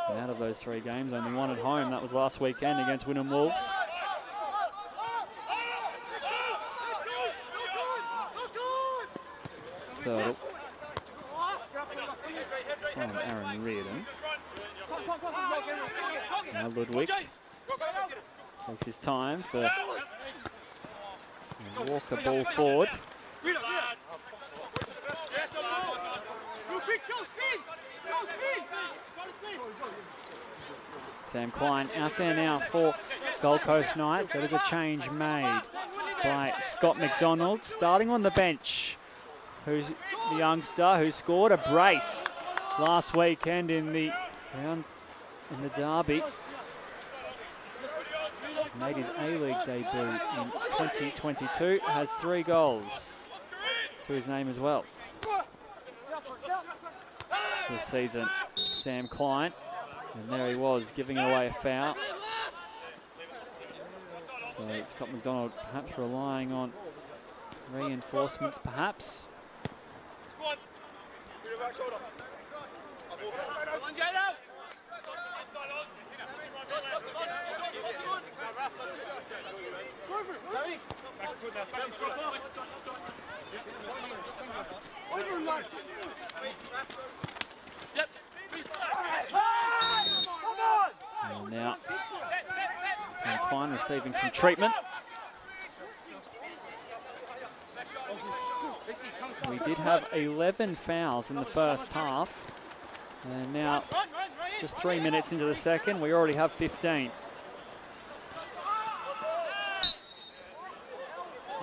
And out of those 3 games, only 1 at home. That was last weekend against Wynnum Wolves. Third from Aaron Reardon. Now Ludwig takes his time for a Walker ball forward. Sam Klein out there now for Gold Coast Knights. That is a change made by Scott McDonald, starting on the bench. Who's the youngster who scored a brace last weekend in the round in the derby. Made his A-League debut in 2022. Has 3 goals to his name as well this season. Sam Klein, and there he was, giving away a foul. So Scott McDonald perhaps relying on reinforcements, perhaps. And now Sam Klein receiving some treatment. We did have 11 fouls in the first half, and now just 3 minutes into the second, we already have 15.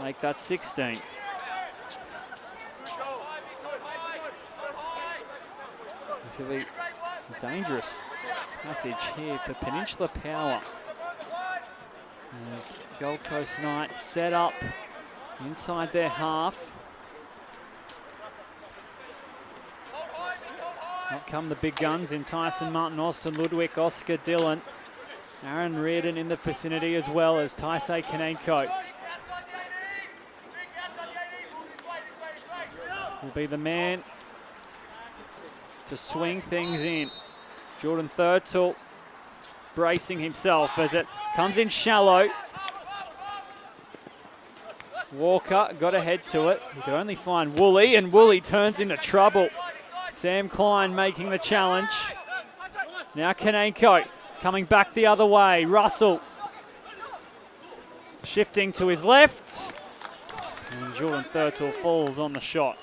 Make that 16. This could be a dangerous passage here for Peninsula Power, as Gold Coast Knights set up inside their half. Out come the big guns in Tyson Martin, Austin Ludwig, Oscar Dillon. Aaron Reardon in the vicinity, as well as Taisei Kanenko. Will be the man to swing things in. Jordan Thurtle bracing himself as it comes in shallow. Walker got ahead to it. He could only find Woolley, and Woolley turns into trouble. Sam Klein making the challenge. Now Kanenko coming back the other way. Russell shifting to his left. And Jordan Thurtle falls on the shot.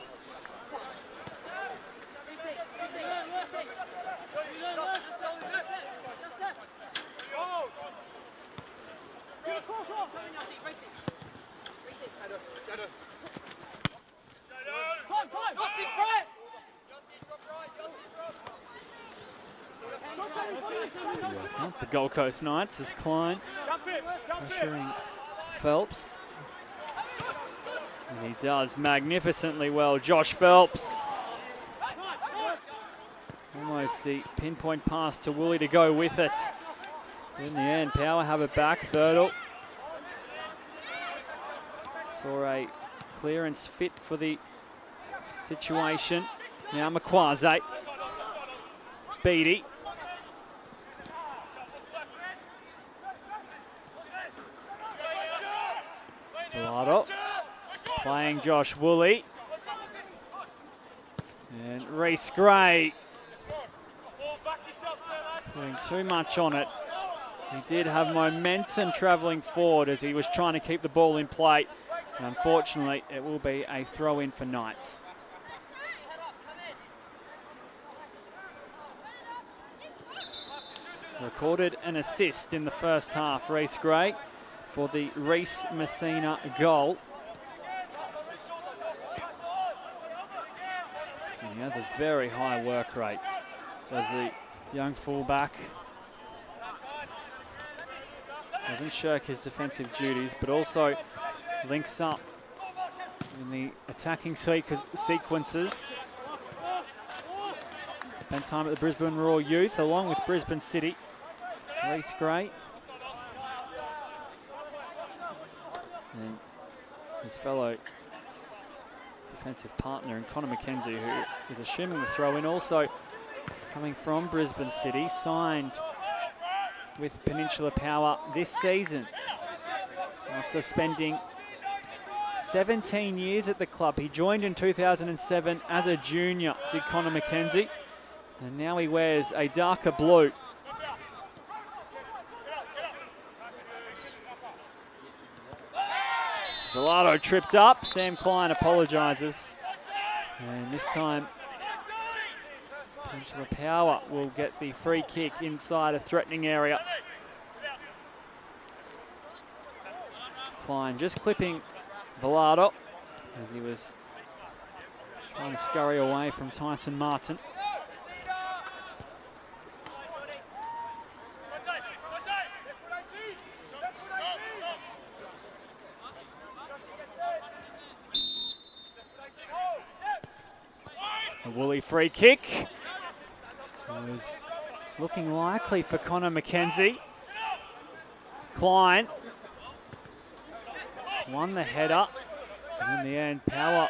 For Gold Coast Knights as Klein pressuring Phelps. And he does magnificently well. Josh Phelps Almost the pinpoint pass to Woolley to go with it. In the end, Power have it back. Thurtle saw a clearance fit for the situation. Now Makwaze. Beattie. Lotto playing Josh Woolley. And Reece Gray putting too much on it. He did have momentum travelling forward as he was trying to keep the ball in play. And unfortunately, it will be a throw-in for Knights. Recorded an assist in the first half, Reece Gray, for the Reece Messina goal. And he has a very high work rate, does the young fullback. Doesn't shirk his defensive duties, but also links up in the attacking sequences. Spent time at the Brisbane Roar Youth along with Brisbane City. Reece Gray. And his fellow defensive partner, and Connor McKenzie, who is assuming the throw-in, also coming from Brisbane City, signed with Peninsula Power this season after spending 17 years at the club. He joined in 2007 as a junior, did Connor McKenzie, and now he wears a darker blue. Villado tripped up. Sam Klein apologises, and this time Peninsula Power will get the free kick inside a threatening area. Klein just clipping Villado as he was trying to scurry away from Tyson Martin. A Woolley free kick. It was looking likely for Connor McKenzie. Klein won the header, and in the end, Power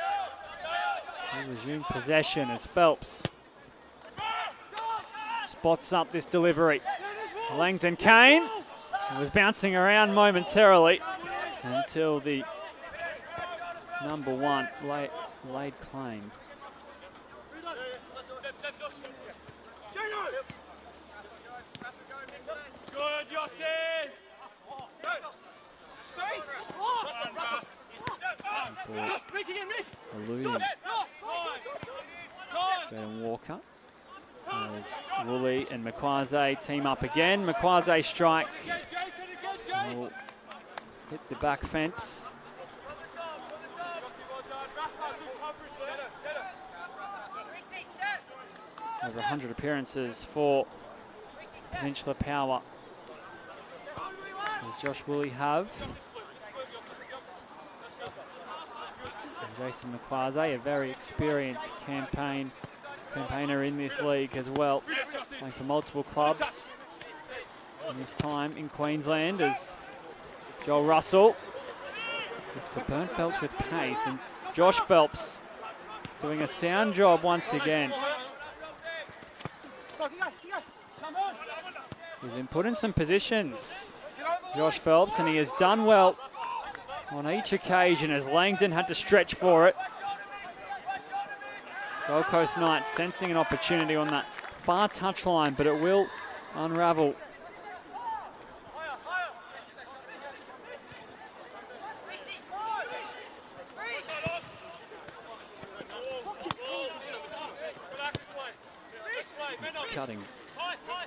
will resume possession as Phelps spots up this delivery. Langdon Kane was bouncing around momentarily until the number one laid claim. Good, Yossi! Eluding Jaden Walker. As Woolley and Makwaze team up again. Makwaze strike will hit the back fence. Over 100 appearances for Peninsula Power. Does Josh Woolley have? And Jason Makwaze, a very experienced campaigner in this league as well, playing for multiple clubs. And this time in Queensland as Joel Russell looks to burn Phelps with pace, and Josh Phelps doing a sound job once again. He's been put in some positions, Josh Phelps, and he has done well on each occasion as Langdon had to stretch for it. Gold Coast Knights sensing an opportunity on that far touchline, but it will unravel. Cutting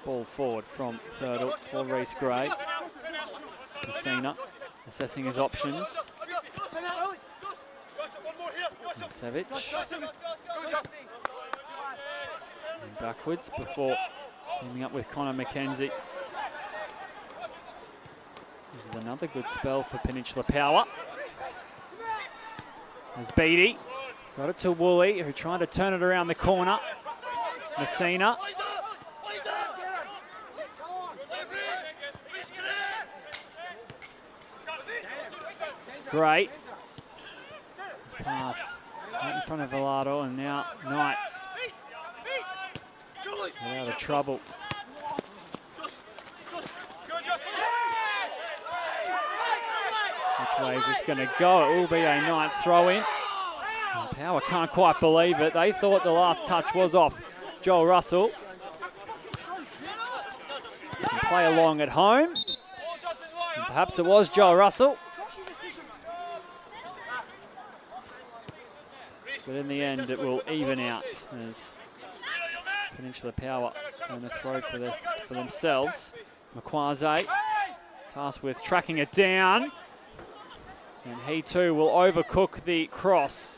ball forward from Thurtle for Reece Gray. Messina assessing his options. Savage. And backwards before teaming up with Connor McKenzie. This is another good spell for Peninsula Power. As Beattie got it to Woolley, who tried to turn it around the corner. Messina. Great. This pass right in front of Velado, and now Knights out of trouble. Which way is this going to go? It will be a Knights throw in. And Power can't quite believe it. They thought the last touch was off Joel Russell. Can play along at home. And perhaps it was Joel Russell. But in the end, it will even out as Peninsula Power going to throw for themselves. Makwaze tasked with tracking it down. And he too will overcook the cross.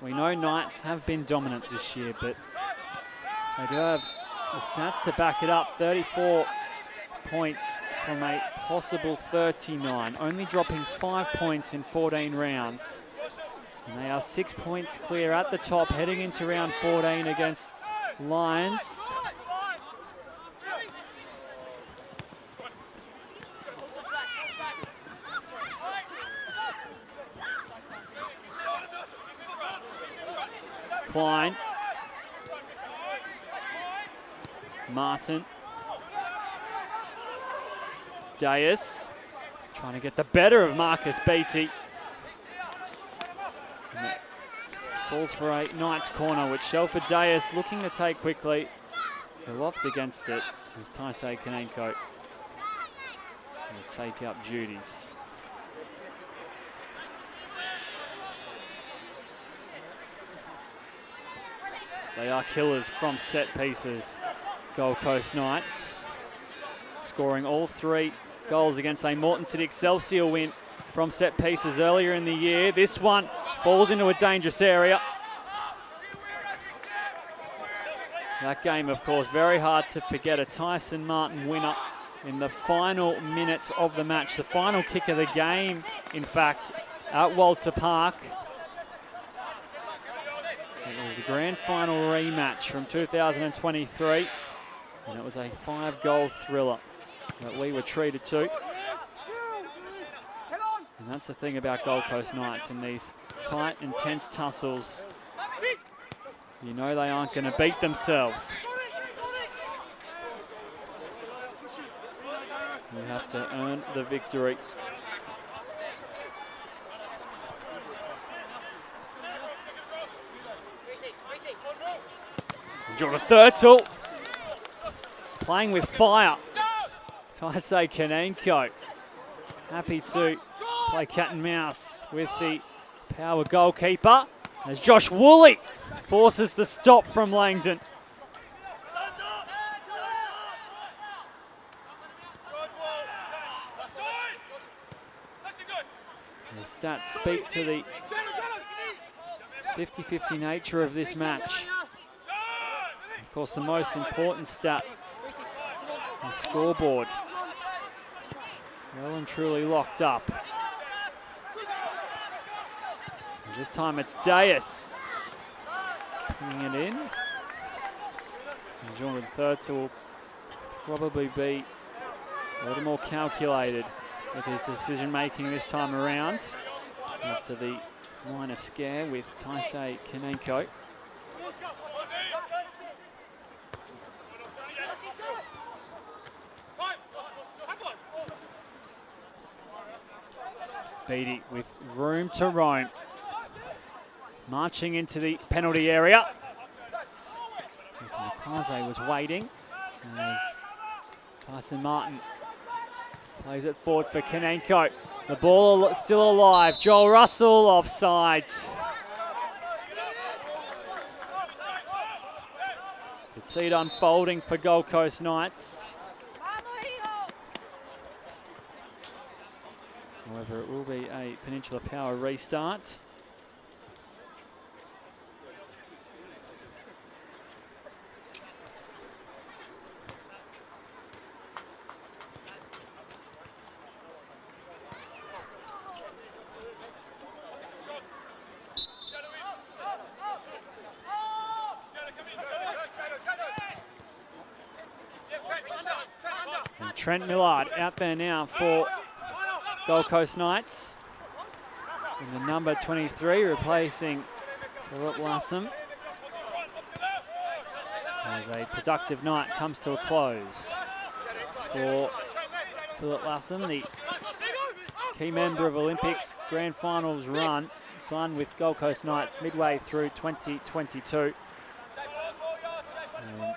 We know Knights have been dominant this year, but they do have the stats to back it up. 34 points from a possible 39, only dropping 5 points in 14 rounds. And they are 6 points clear at the top, heading into round 14 against Lions. Klein. Martin. Deus trying to get the better of Marcus Beatty. Falls for a Knights corner, which Shelford Deus looking to take quickly. They're lopped against it as Taisei Kanenko will take up duties. They are killers from set pieces, Gold Coast Knights. Scoring all 3 goals against a Moreton City Excelsior win from set pieces earlier in the year. This one falls into a dangerous area. That game, of course, very hard to forget. A Tyson Martin winner in the final minutes of the match. The final kick of the game, in fact, at Walter Park. It was the grand final rematch from 2023, and it was a 5-goal thriller that we were treated to. And that's the thing about Gold Coast Knights in these tight, intense tussles. You know they aren't going to beat themselves. You have to earn the victory. Jordan Thurtle playing with fire. Taisei Kanenko happy to play cat and mouse with the Power goalkeeper as Josh Woolley forces the stop from Langdon. The stats speak to the 50-50 nature of this match. Of course, the most important stat, the scoreboard. Well and truly locked up. And this time it's Deus putting it in. And Jordan Thurtle will probably be a little more calculated with his decision making this time around after the minor scare with Taisei Kanenko. Beatty with room to roam. Marching into the penalty area. Makwaze was waiting as Tyson Martin plays it forward for Kanenko. The ball still alive. Joel Russell offside. Could see it unfolding for Gold Coast Knights. However, it will be a Peninsula Power restart. And Trent Millard out there now for Gold Coast Knights. And the number 23 replacing Philip Lassam. As a productive night comes to a close for Philip Lassam, the key member of Olympics Grand Finals run, signed with Gold Coast Knights midway through 2022. And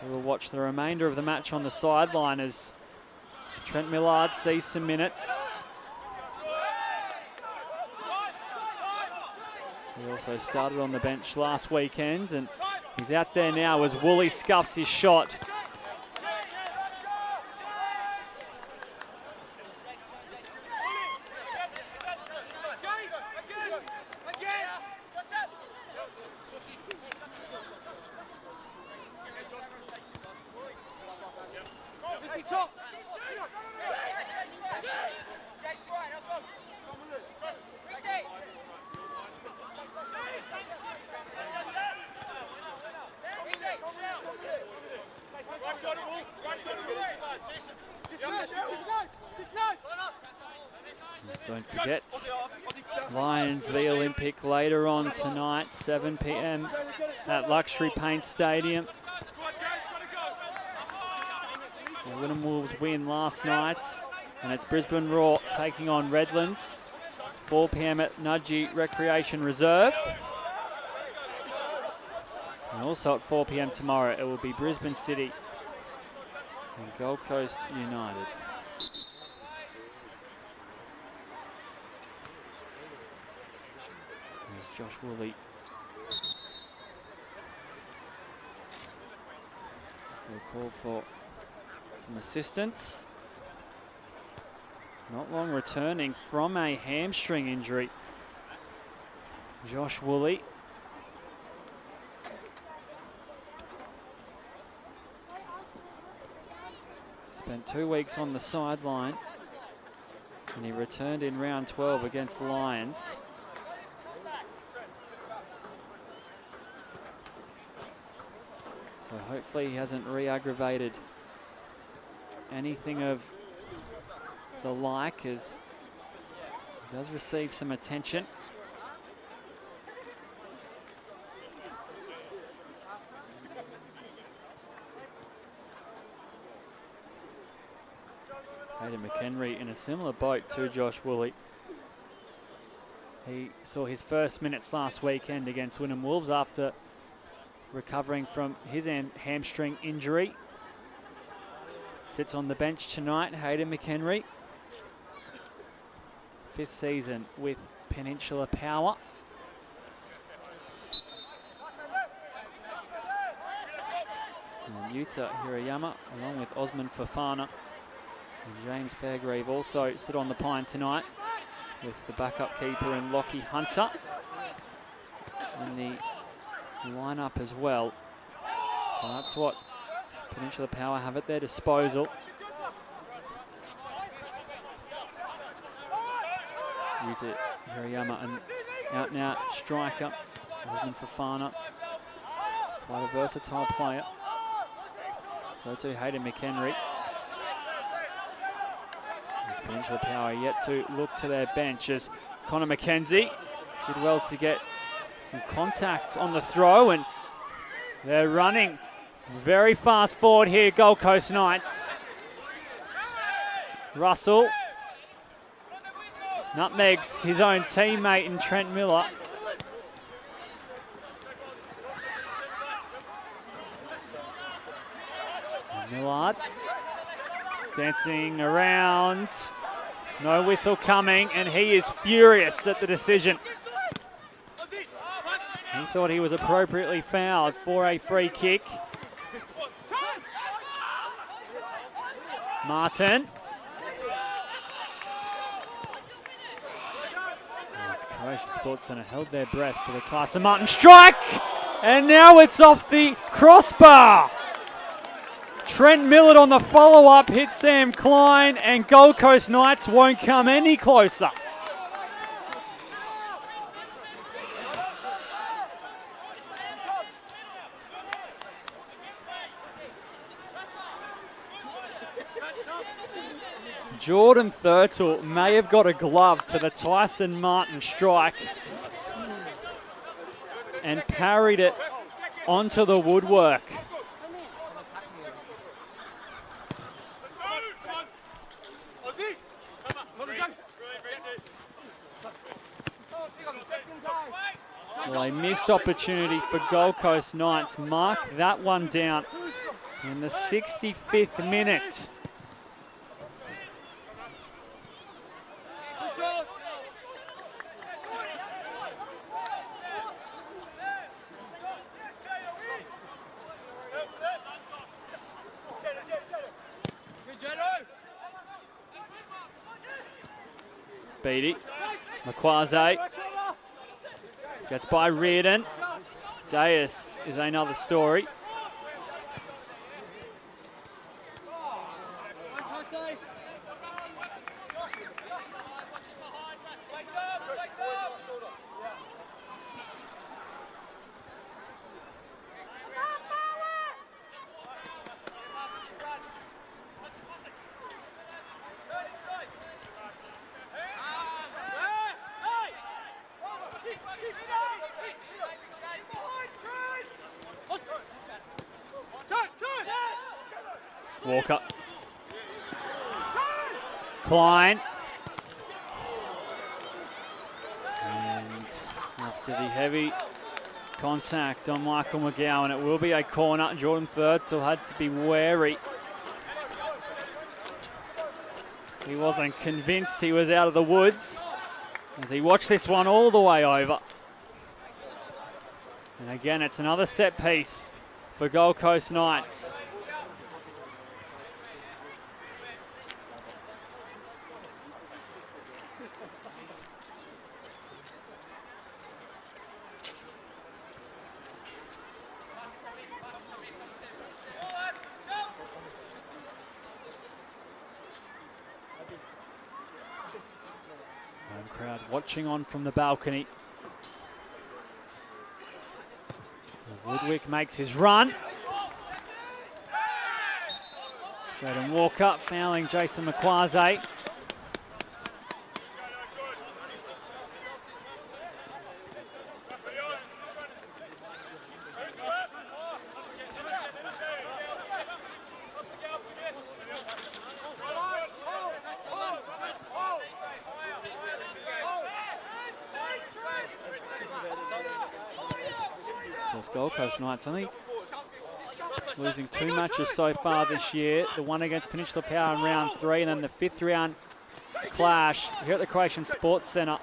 we will watch the remainder of the match on the sideline as Trent Millard sees some minutes. He also started on the bench last weekend, and he's out there now as Woolley scuffs his shot. Don't forget, Lions v Olympic later on tonight, 7 p.m. at Luxury Paint Stadium. The Wynnum Wolves win last night, and it's Brisbane Roar taking on Redlands, 4 p.m. at Nudgee Recreation Reserve. And also at 4 p.m. tomorrow, it will be Brisbane City and Gold Coast United. There's Josh Woolley. We'll call for some assistance. Not long returning from a hamstring injury. Josh Woolley. Spent 2 weeks on the sideline, and he returned in round 12 against the Lions. So hopefully he hasn't re-aggravated anything of the like, as he does receive some attention. Hayden McHenry in a similar boat to Josh Woolley. He saw his first minutes last weekend against Wynnum Wolves after recovering from his hamstring injury. Sits on the bench tonight, Hayden McHenry. 5th season with Peninsula Power. And Yuta Hirayama, along with Osman Fafana and James Fairgrave, also sit on the pine tonight with the backup keeper in Lockie Hunter in the lineup as well. So that's what Peninsula Power have at their disposal. Yuta Hirayama, an out-and-out striker. Osman Fafana, quite a versatile player. So too Hayden McHenry. As Peninsula Power yet to look to their bench, as Connor McKenzie did well to get some contact on the throw, and they're running very fast forward here, Gold Coast Knights. Russell nutmegs his own teammate in Trent Miller. Millard dancing around, no whistle coming, and he is furious at the decision. He thought he was appropriately fouled for a free kick. Martin. As Croatian Sports Centre held their breath for the Tyson Martin strike, and now it's off the crossbar. Trent Millard on the follow-up hit Sam Klein, and Gold Coast Knights won't come any closer. Jordan Thurtle may have got a glove to the Tyson Martin strike and parried it onto the woodwork. Well, a missed opportunity for Gold Coast Knights. Mark that one down in the 65th minute. Beatty, Makwaze gets by Reardon. Deus is another story. Walker. Klein. And after the heavy contact on Michael McGowan, it will be a corner. Jordan Thurtle had to be wary. He wasn't convinced he was out of the woods as he watched this one all the way over. And again, it's another set piece for Gold Coast Knights. Crowd watching on from the balcony as Ludwig makes his run. Jaden Walker fouling Jason Makwaze. Gold Coast Knights only losing 2 matches so far this year. The one against Peninsula Power in round 3, and then the 5th round clash here at the Croatian Sports Centre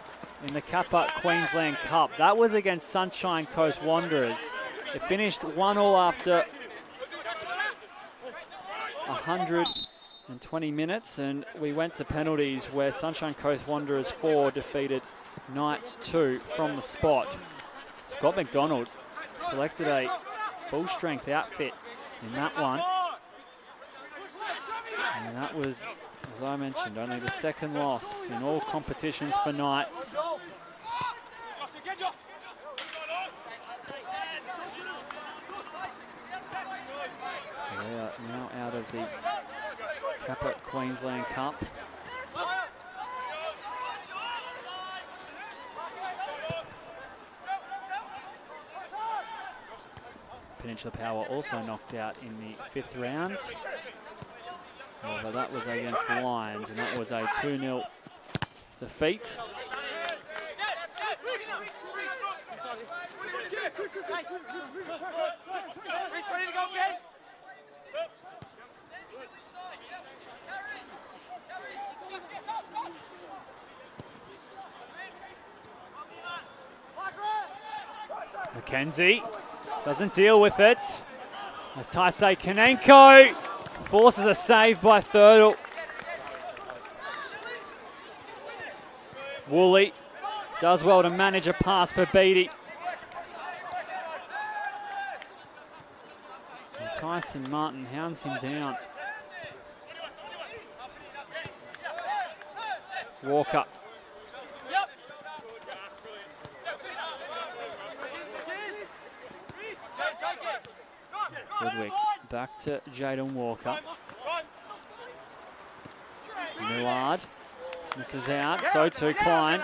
in the Kappa Queensland Cup. That was against Sunshine Coast Wanderers. It finished 1-1 after 120 minutes, and we went to penalties where Sunshine Coast Wanderers 4 defeated Knights 2 from the spot. Scott McDonald selected a full-strength outfit in that one. And that was, as I mentioned, only the second loss in all competitions for Knights. So they are now out of the Kappa Queensland Cup. Peninsula Power also knocked out in the 5th round. However, that was against the Lions, and that was a 2-0 defeat. McKenzie doesn't deal with it as Taisei Kanenko forces a save by Thurtle. Woolley does well to manage a pass for Beatty. And Tyson Martin hounds him down. Walker. Ludwig back to Jaden Walker. Millard. This is out. So too Klein.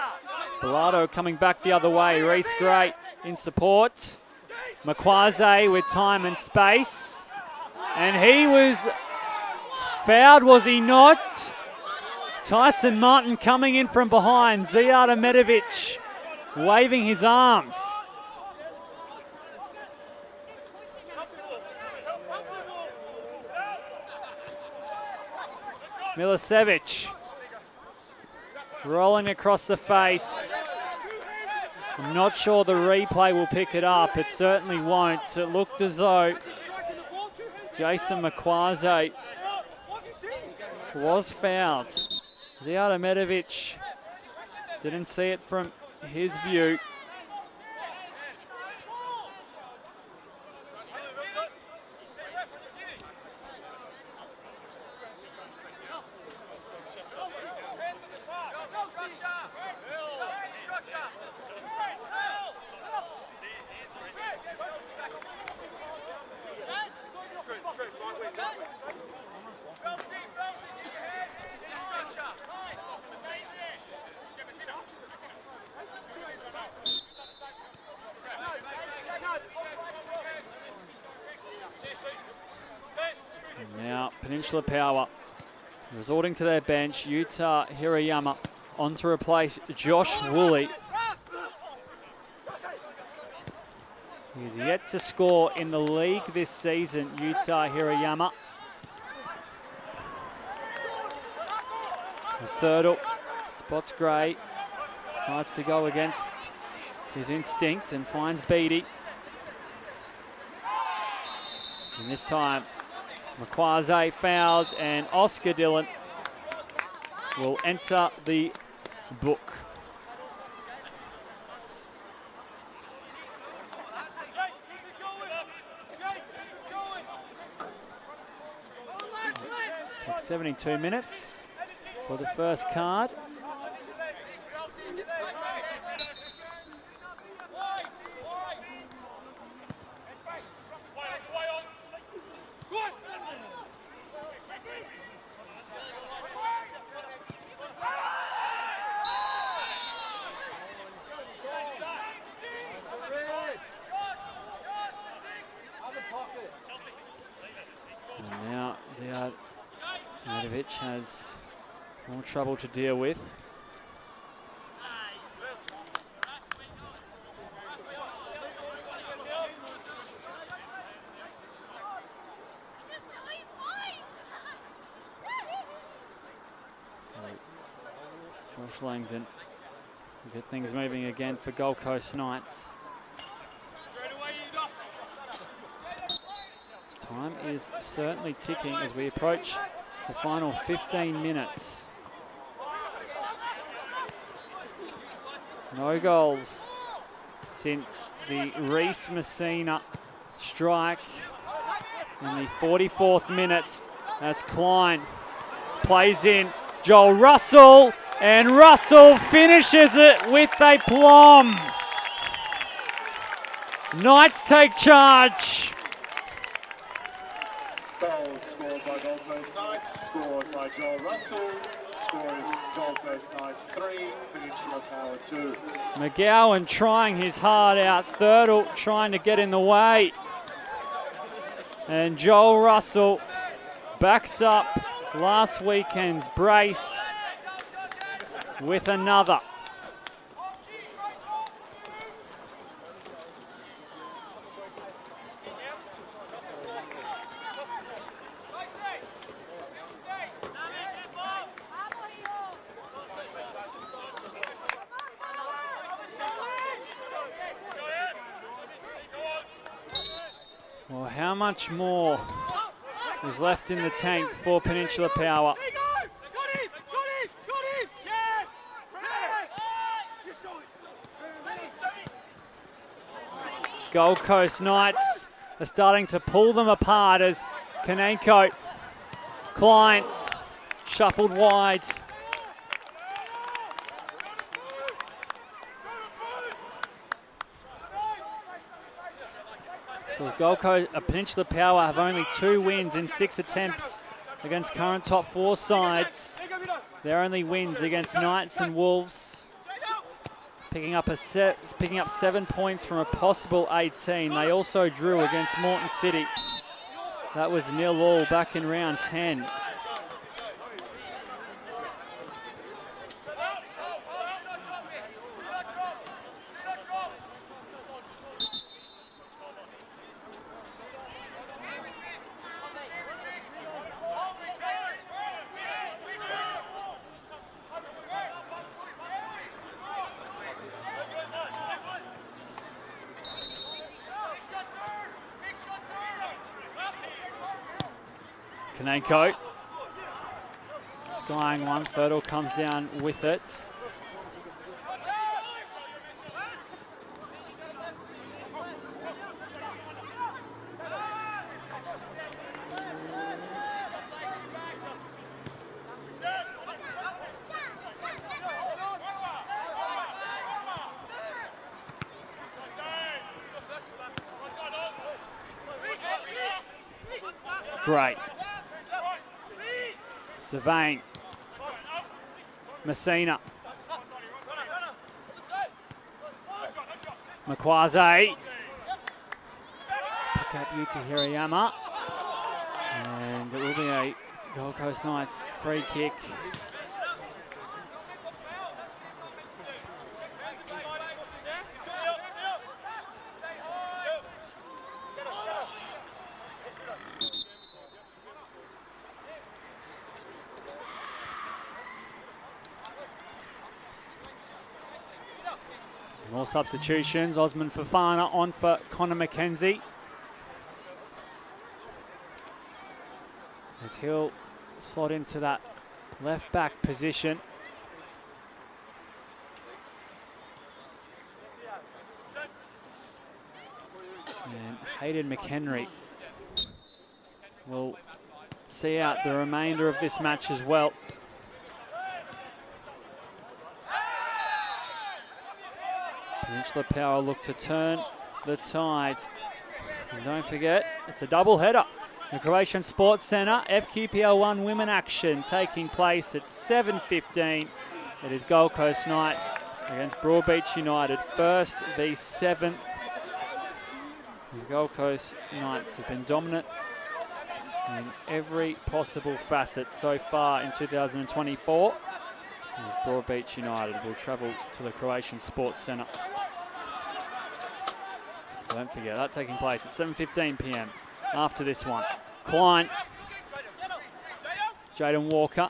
Bilardo coming back the other way. Reese Gray in support. Makwaze with time and space. And he was fouled, was he not? Tyson Martin coming in from behind. Zijada Medovic waving his arms. Milicevic rolling across the face. I'm not sure the replay will pick it up. It certainly won't. It looked as though Jason Makwaze was fouled. Zijada Medovic didn't see it from his view. Now, Peninsula Power resorting to their bench. Yuta Hirayama on to replace Josh Woolley. He's yet to score in the league this season, Yuta Hirayama. As Thurdle spots Gray, decides to go against his instinct and finds Beattie. And this time, Makwaze fouled, and Oscar Dillon will enter the book. Took 72 minutes for the first card. And now Medovic has more trouble to deal with. So Josh Langdon will get things moving again for Gold Coast Knights. Time is certainly ticking as we approach the final 15 minutes. No goals since the Reese Messina strike in the 44th minute as Klein plays in Joel Russell, and Russell finishes it with a plum. Knights take charge. Goal scored by Gold Coast Knights, scored by Joel Russell. Scores Gold Coast Knights 3, Peninsula Power 2. McGowan trying his heart out. Thurdle trying to get in the way. And Joel Russell backs up last weekend's brace with another. Well, how much more is left in the tank for Peninsula Power? Gold Coast Knights are starting to pull them apart as Kaneko, Klein, shuffled wide. Gold Coast, Peninsula Power have only 2 wins in 6 attempts against current top 4 sides. their only wins against Knights and Wolves. Picking up 7 points from a possible 18. They also drew against Moreton City. That was 0-0 back in round 10. Kaneko, skying one, Fertile comes down with it. Great. Surveying. Messina. Makwaze. Pick up Yuta Hirayama. And it will be a Gold Coast Knights free kick. More substitutions. Osman Fafana on for Connor McKenzie. As he'll slot into that left back position. And Hayden McHenry will see out the remainder of this match as well. Peninsula Power look to turn the tide. And don't forget, it's a double header. The Croatian Sports Centre, FQPL1 Women Action taking place at 7:15. It is Gold Coast Knights against Broadbeach United, 1st v 7th. The Gold Coast Knights have been dominant in every possible facet so far in 2024. As Broadbeach United will travel to the Croatian Sports Centre. Don't forget that taking place at 7:15 p.m. after this one. Klein, Jaden Walker.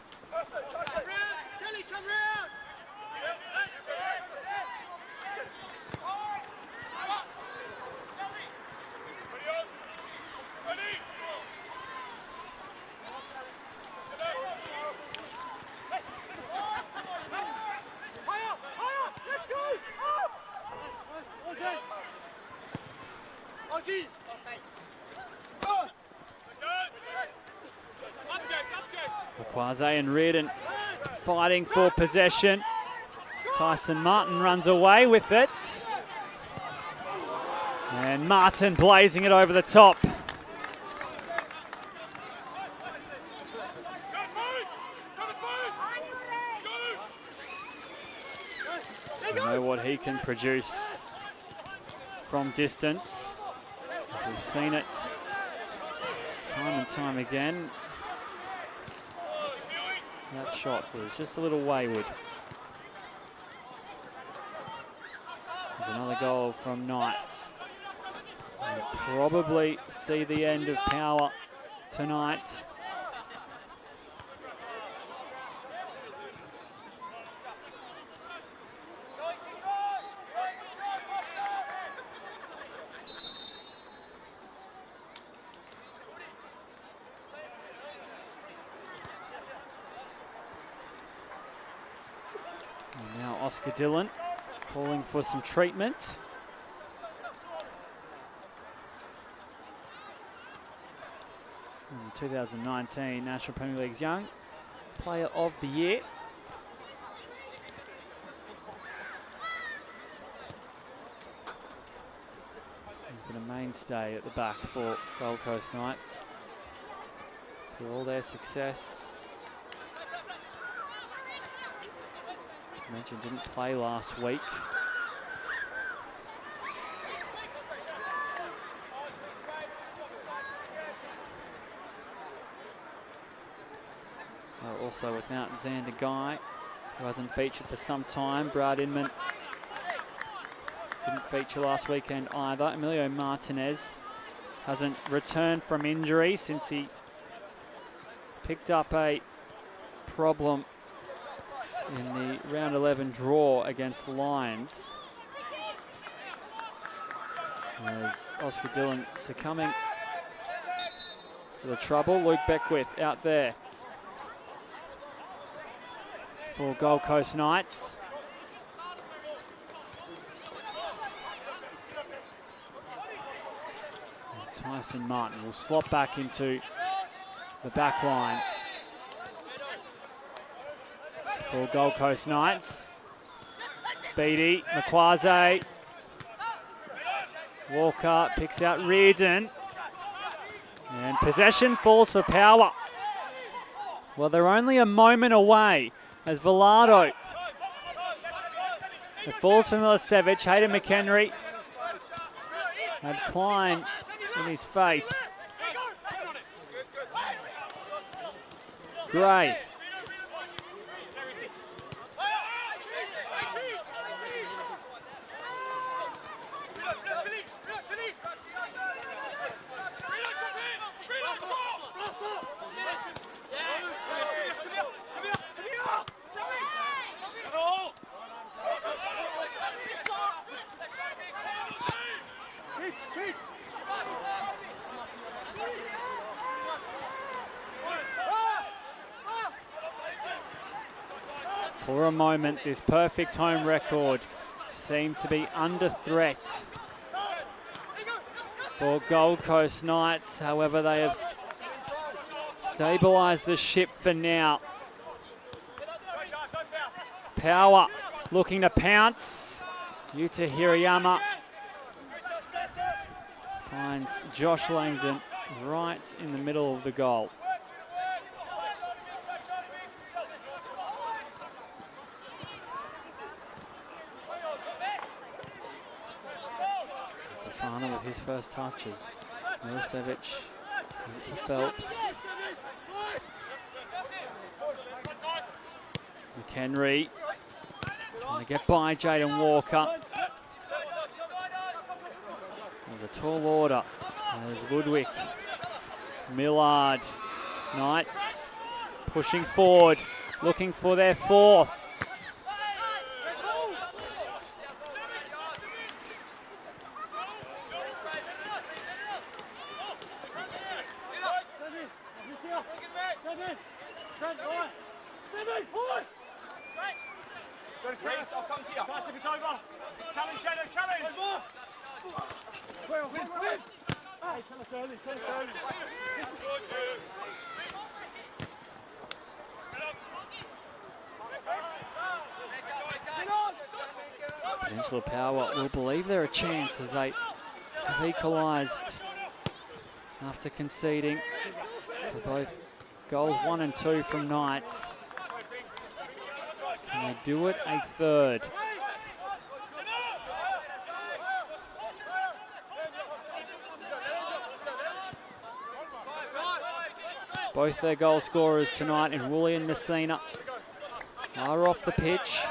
Quase and Reardon fighting for possession. Tyson Martin runs away with it. And Martin blazing it over the top. We know what he can produce from distance. We've seen it time and time again. That shot was just a little wayward. There's another goal from Knights. We'll probably see the end of Power tonight. And now Oscar Dillon calling for some treatment. And the 2019 National Premier League's Young Player of the Year. He's been a mainstay at the back for Gold Coast Knights through all their success. I mentioned didn't play last week. Also without Xander Guy, who hasn't featured for some time. Brad Inman didn't feature last weekend either. Emilio Martinez hasn't returned from injury since he picked up a problem in the round 11 draw against the Lions. As Oscar Dillon succumbing to the trouble. Luke Beckwith out there for Gold Coast Knights. And Tyson Martin will slot back into the back line for Gold Coast Knights. Beattie, Makwaze. Walker picks out Reardon. And possession falls for Power. Well, they're only a moment away as Velado. It falls for Milicevic. Hayden McHenry had Klein in his face. Gray. For a moment, this perfect home record seemed to be under threat for Gold Coast Knights. However, they have stabilised the ship for now. Power looking to pounce. Yuta Hirayama finds Josh Langdon right in the middle of the goal. Fafana with his first touches. Milicevic for Phelps. McHenry trying to get by Jaden Walker. There's a tall order. There's Ludwig. Millard. Knights pushing forward, looking for their fourth. Peninsula Power will believe they're a chance as they have equalised after conceding for both goals 1 and 2 from Knights. Can they do it a third? Both their goal scorers tonight in Woolley and Messina are off the pitch.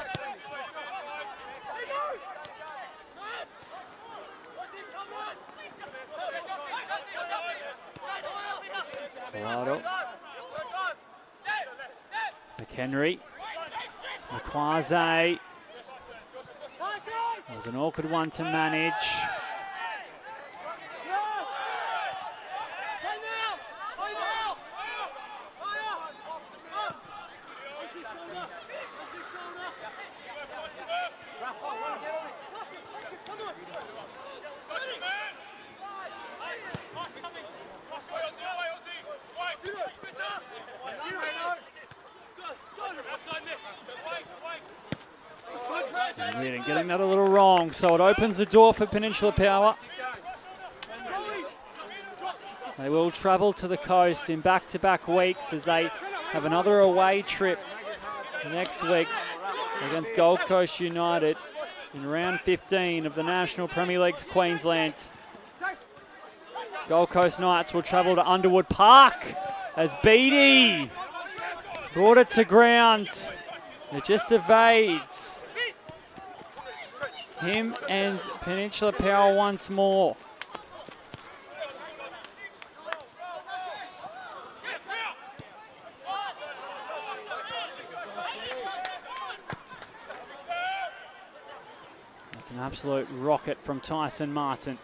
Velado. McHenry. Makwaze. It was an awkward one to manage. And getting that a little wrong, so it opens the door for Peninsula Power. They will travel to the coast in back-to-back weeks as they have another away trip next week against Gold Coast United in round 15 of the National Premier League's Queensland. Gold Coast Knights will travel to Underwood Park as Beattie brought it to ground. It just evades him and Peninsula Power once more. That's an absolute rocket from Tyson Martin.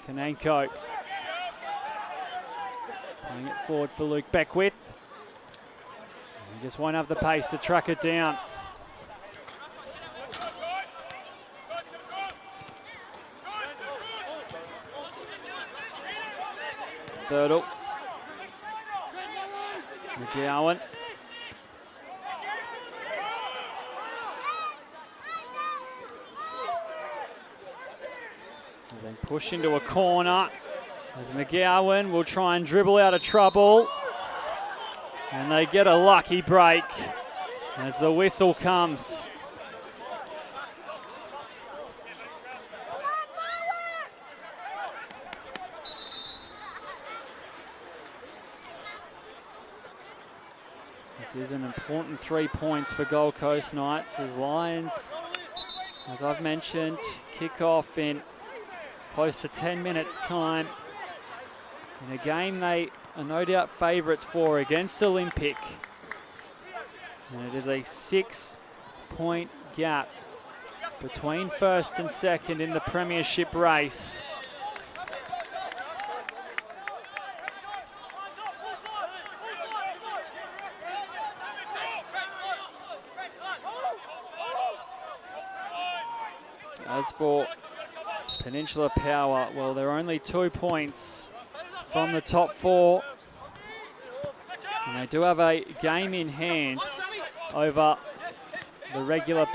Kanenko playing it forward for Luke Beckwith. He just won't have the pace to track it down. Thirtle. McGowan. And then push into a corner as McGowan will try and dribble out of trouble. And they get a lucky break as the whistle comes. This is an important 3 points for Gold Coast Knights as Lions, as I've mentioned, kick off in close to 10 minutes time in a game they are no doubt favourites for against Olympic. And it is a 6-point gap between first and second in the premiership race. As for Peninsula Power, well, they're only 2 points from the top 4. And they do have a game in hand over the regular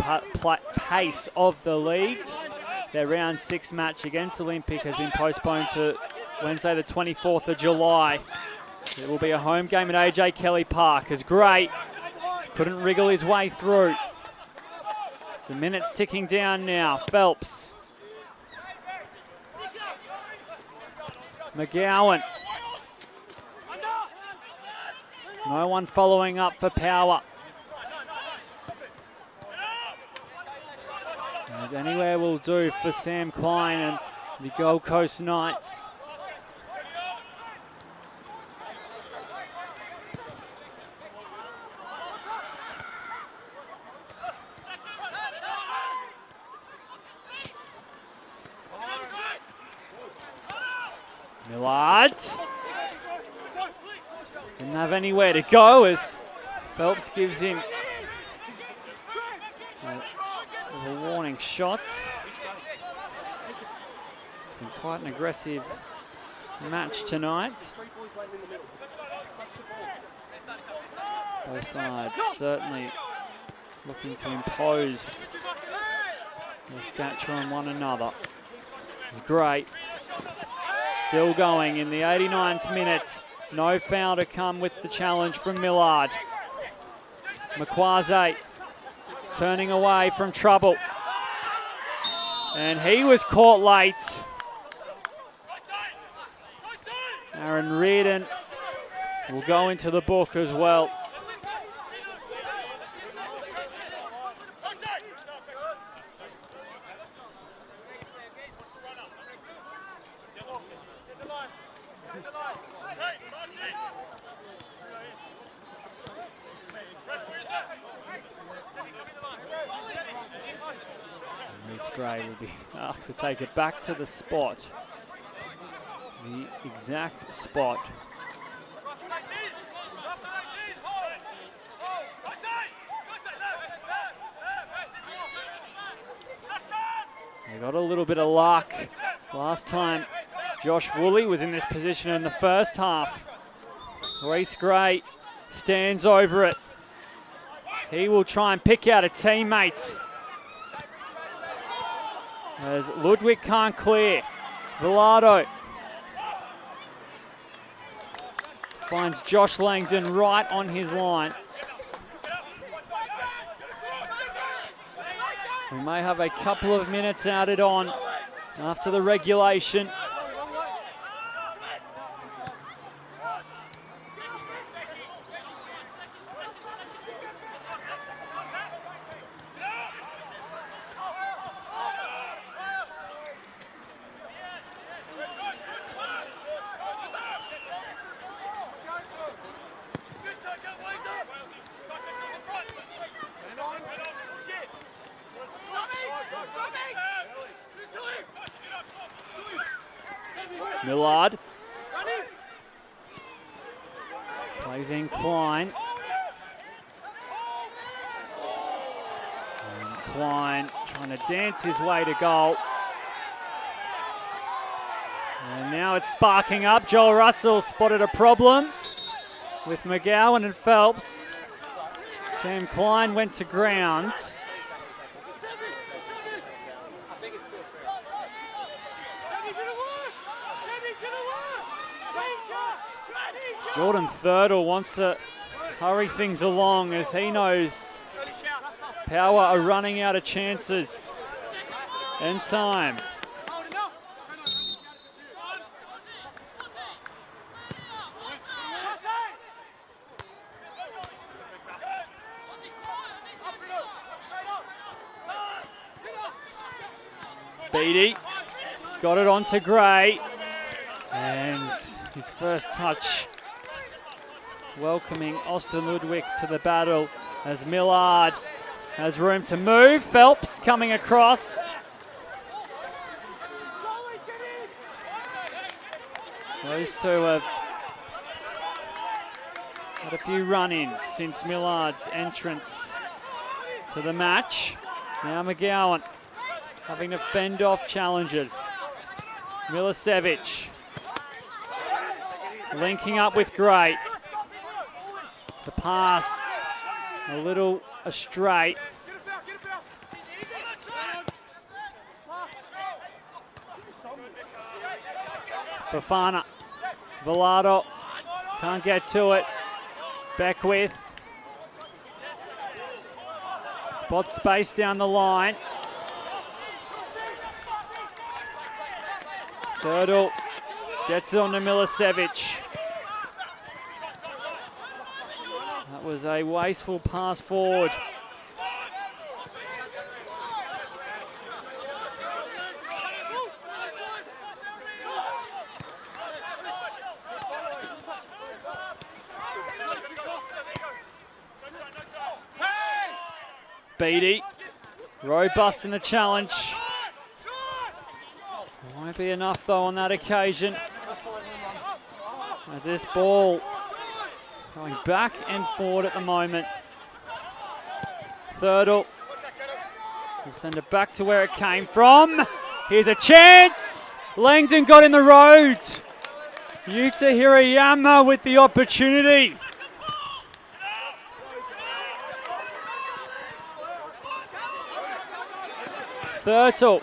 pace of the league. Their round 6 match against Olympic has been postponed to Wednesday the 24th of July. It will be a home game at AJ Kelly Park as Gray couldn't wriggle his way through. The minutes ticking down now. Phelps. McGowan. No one following up for Power. As anywhere will do for Sam Klein and the Gold Coast Knights. Millard didn't have anywhere to go as Phelps gives him a warning shot. It's been quite an aggressive match tonight. Both sides certainly looking to impose their stature on one another. It's great. Still going in the 89th minute. No foul to come with the challenge from Millard. Makwaze turning away from trouble. And he was caught late. Aaron Reardon will go into the book as well. Gray will be asked to take it back to the spot. The exact spot. They got a little bit of luck. Last time Josh Woolley was in this position in the first half. Reece Gray stands over it. He will try and pick out a teammate. As Ludwig can't clear. Villardo finds Josh Langdon right on his line. We may have a couple of minutes added on after the regulation. Millard plays in Klein. And Klein trying to dance his way to goal. And now it's sparking up. Joel Russell spotted a problem with McGowan and Phelps. Sam Klein went to ground. Jordan Thurtle wants to hurry things along as he knows Power are running out of chances and time. Beattie got it onto Gray, and his first touch welcoming Austin Ludwig to the battle as Millard has room to move. Phelps coming across. Those two have had a few run-ins since Millard's entrance to the match. Now McGowan having to fend off challenges. Milicevic linking up with Gray. The pass a little astray. Fofana. Velado can't get to it. Beckwith. Spot space down the line. Thurtle gets it on to Milicevic. That was a wasteful pass forward. Beattie, robust in the challenge. Won't be enough though on that occasion. As this ball going back and forward at the moment. Thurtle will send it back to where it came from. Here's a chance. Langdon got in the road. Yuta Hirayama with the opportunity. Thurtle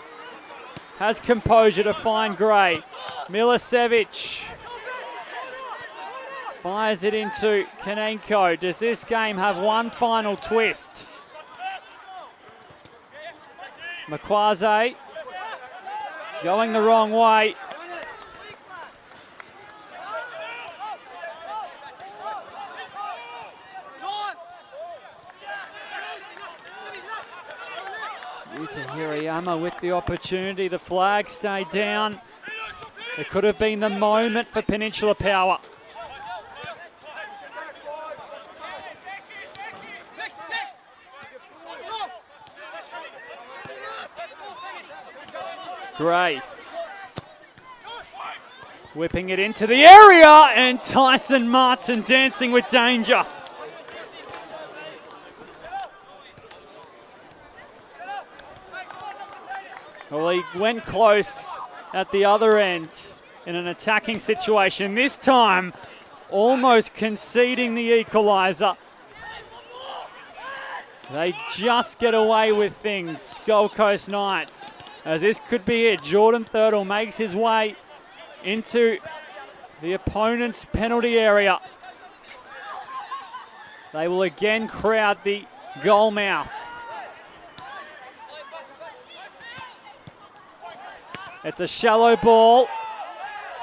has composure to find Gray. Milicevic fires it into Kanenko. Does this game have one final twist? Makwaze going the wrong way. Yuta Hirayama with the opportunity. The flag stayed down. It could have been the moment for Peninsula Power. Gray whipping it into the area, and Tyson Martin dancing with danger. Well, he went close at the other end in an attacking situation. This time, almost conceding the equaliser. They just get away with things, Gold Coast Knights, as this could be it. Jordan Thurtle makes his way into the opponent's penalty area. They will again crowd the goal mouth. It's a shallow ball.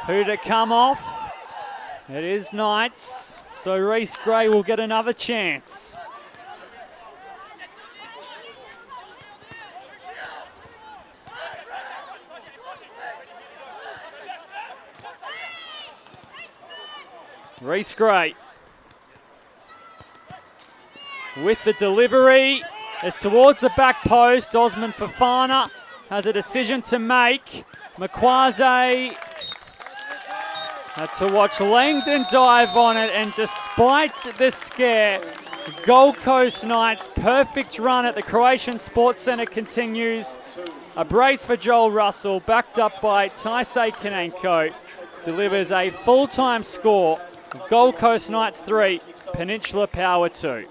Who to come off? It is Knights. So Reese Gray will get another chance. Reese Gray with the delivery. It's towards the back post. Osman Fafana has a decision to make. Makwaze had to watch Langdon dive on it, and despite the scare, Gold Coast Knights' perfect run at the Croatian Sports Centre continues. A brace for Joel Russell, backed up by Taisei Kanenko, delivers a full-time score of Gold Coast Knights 3, Peninsula Power 2.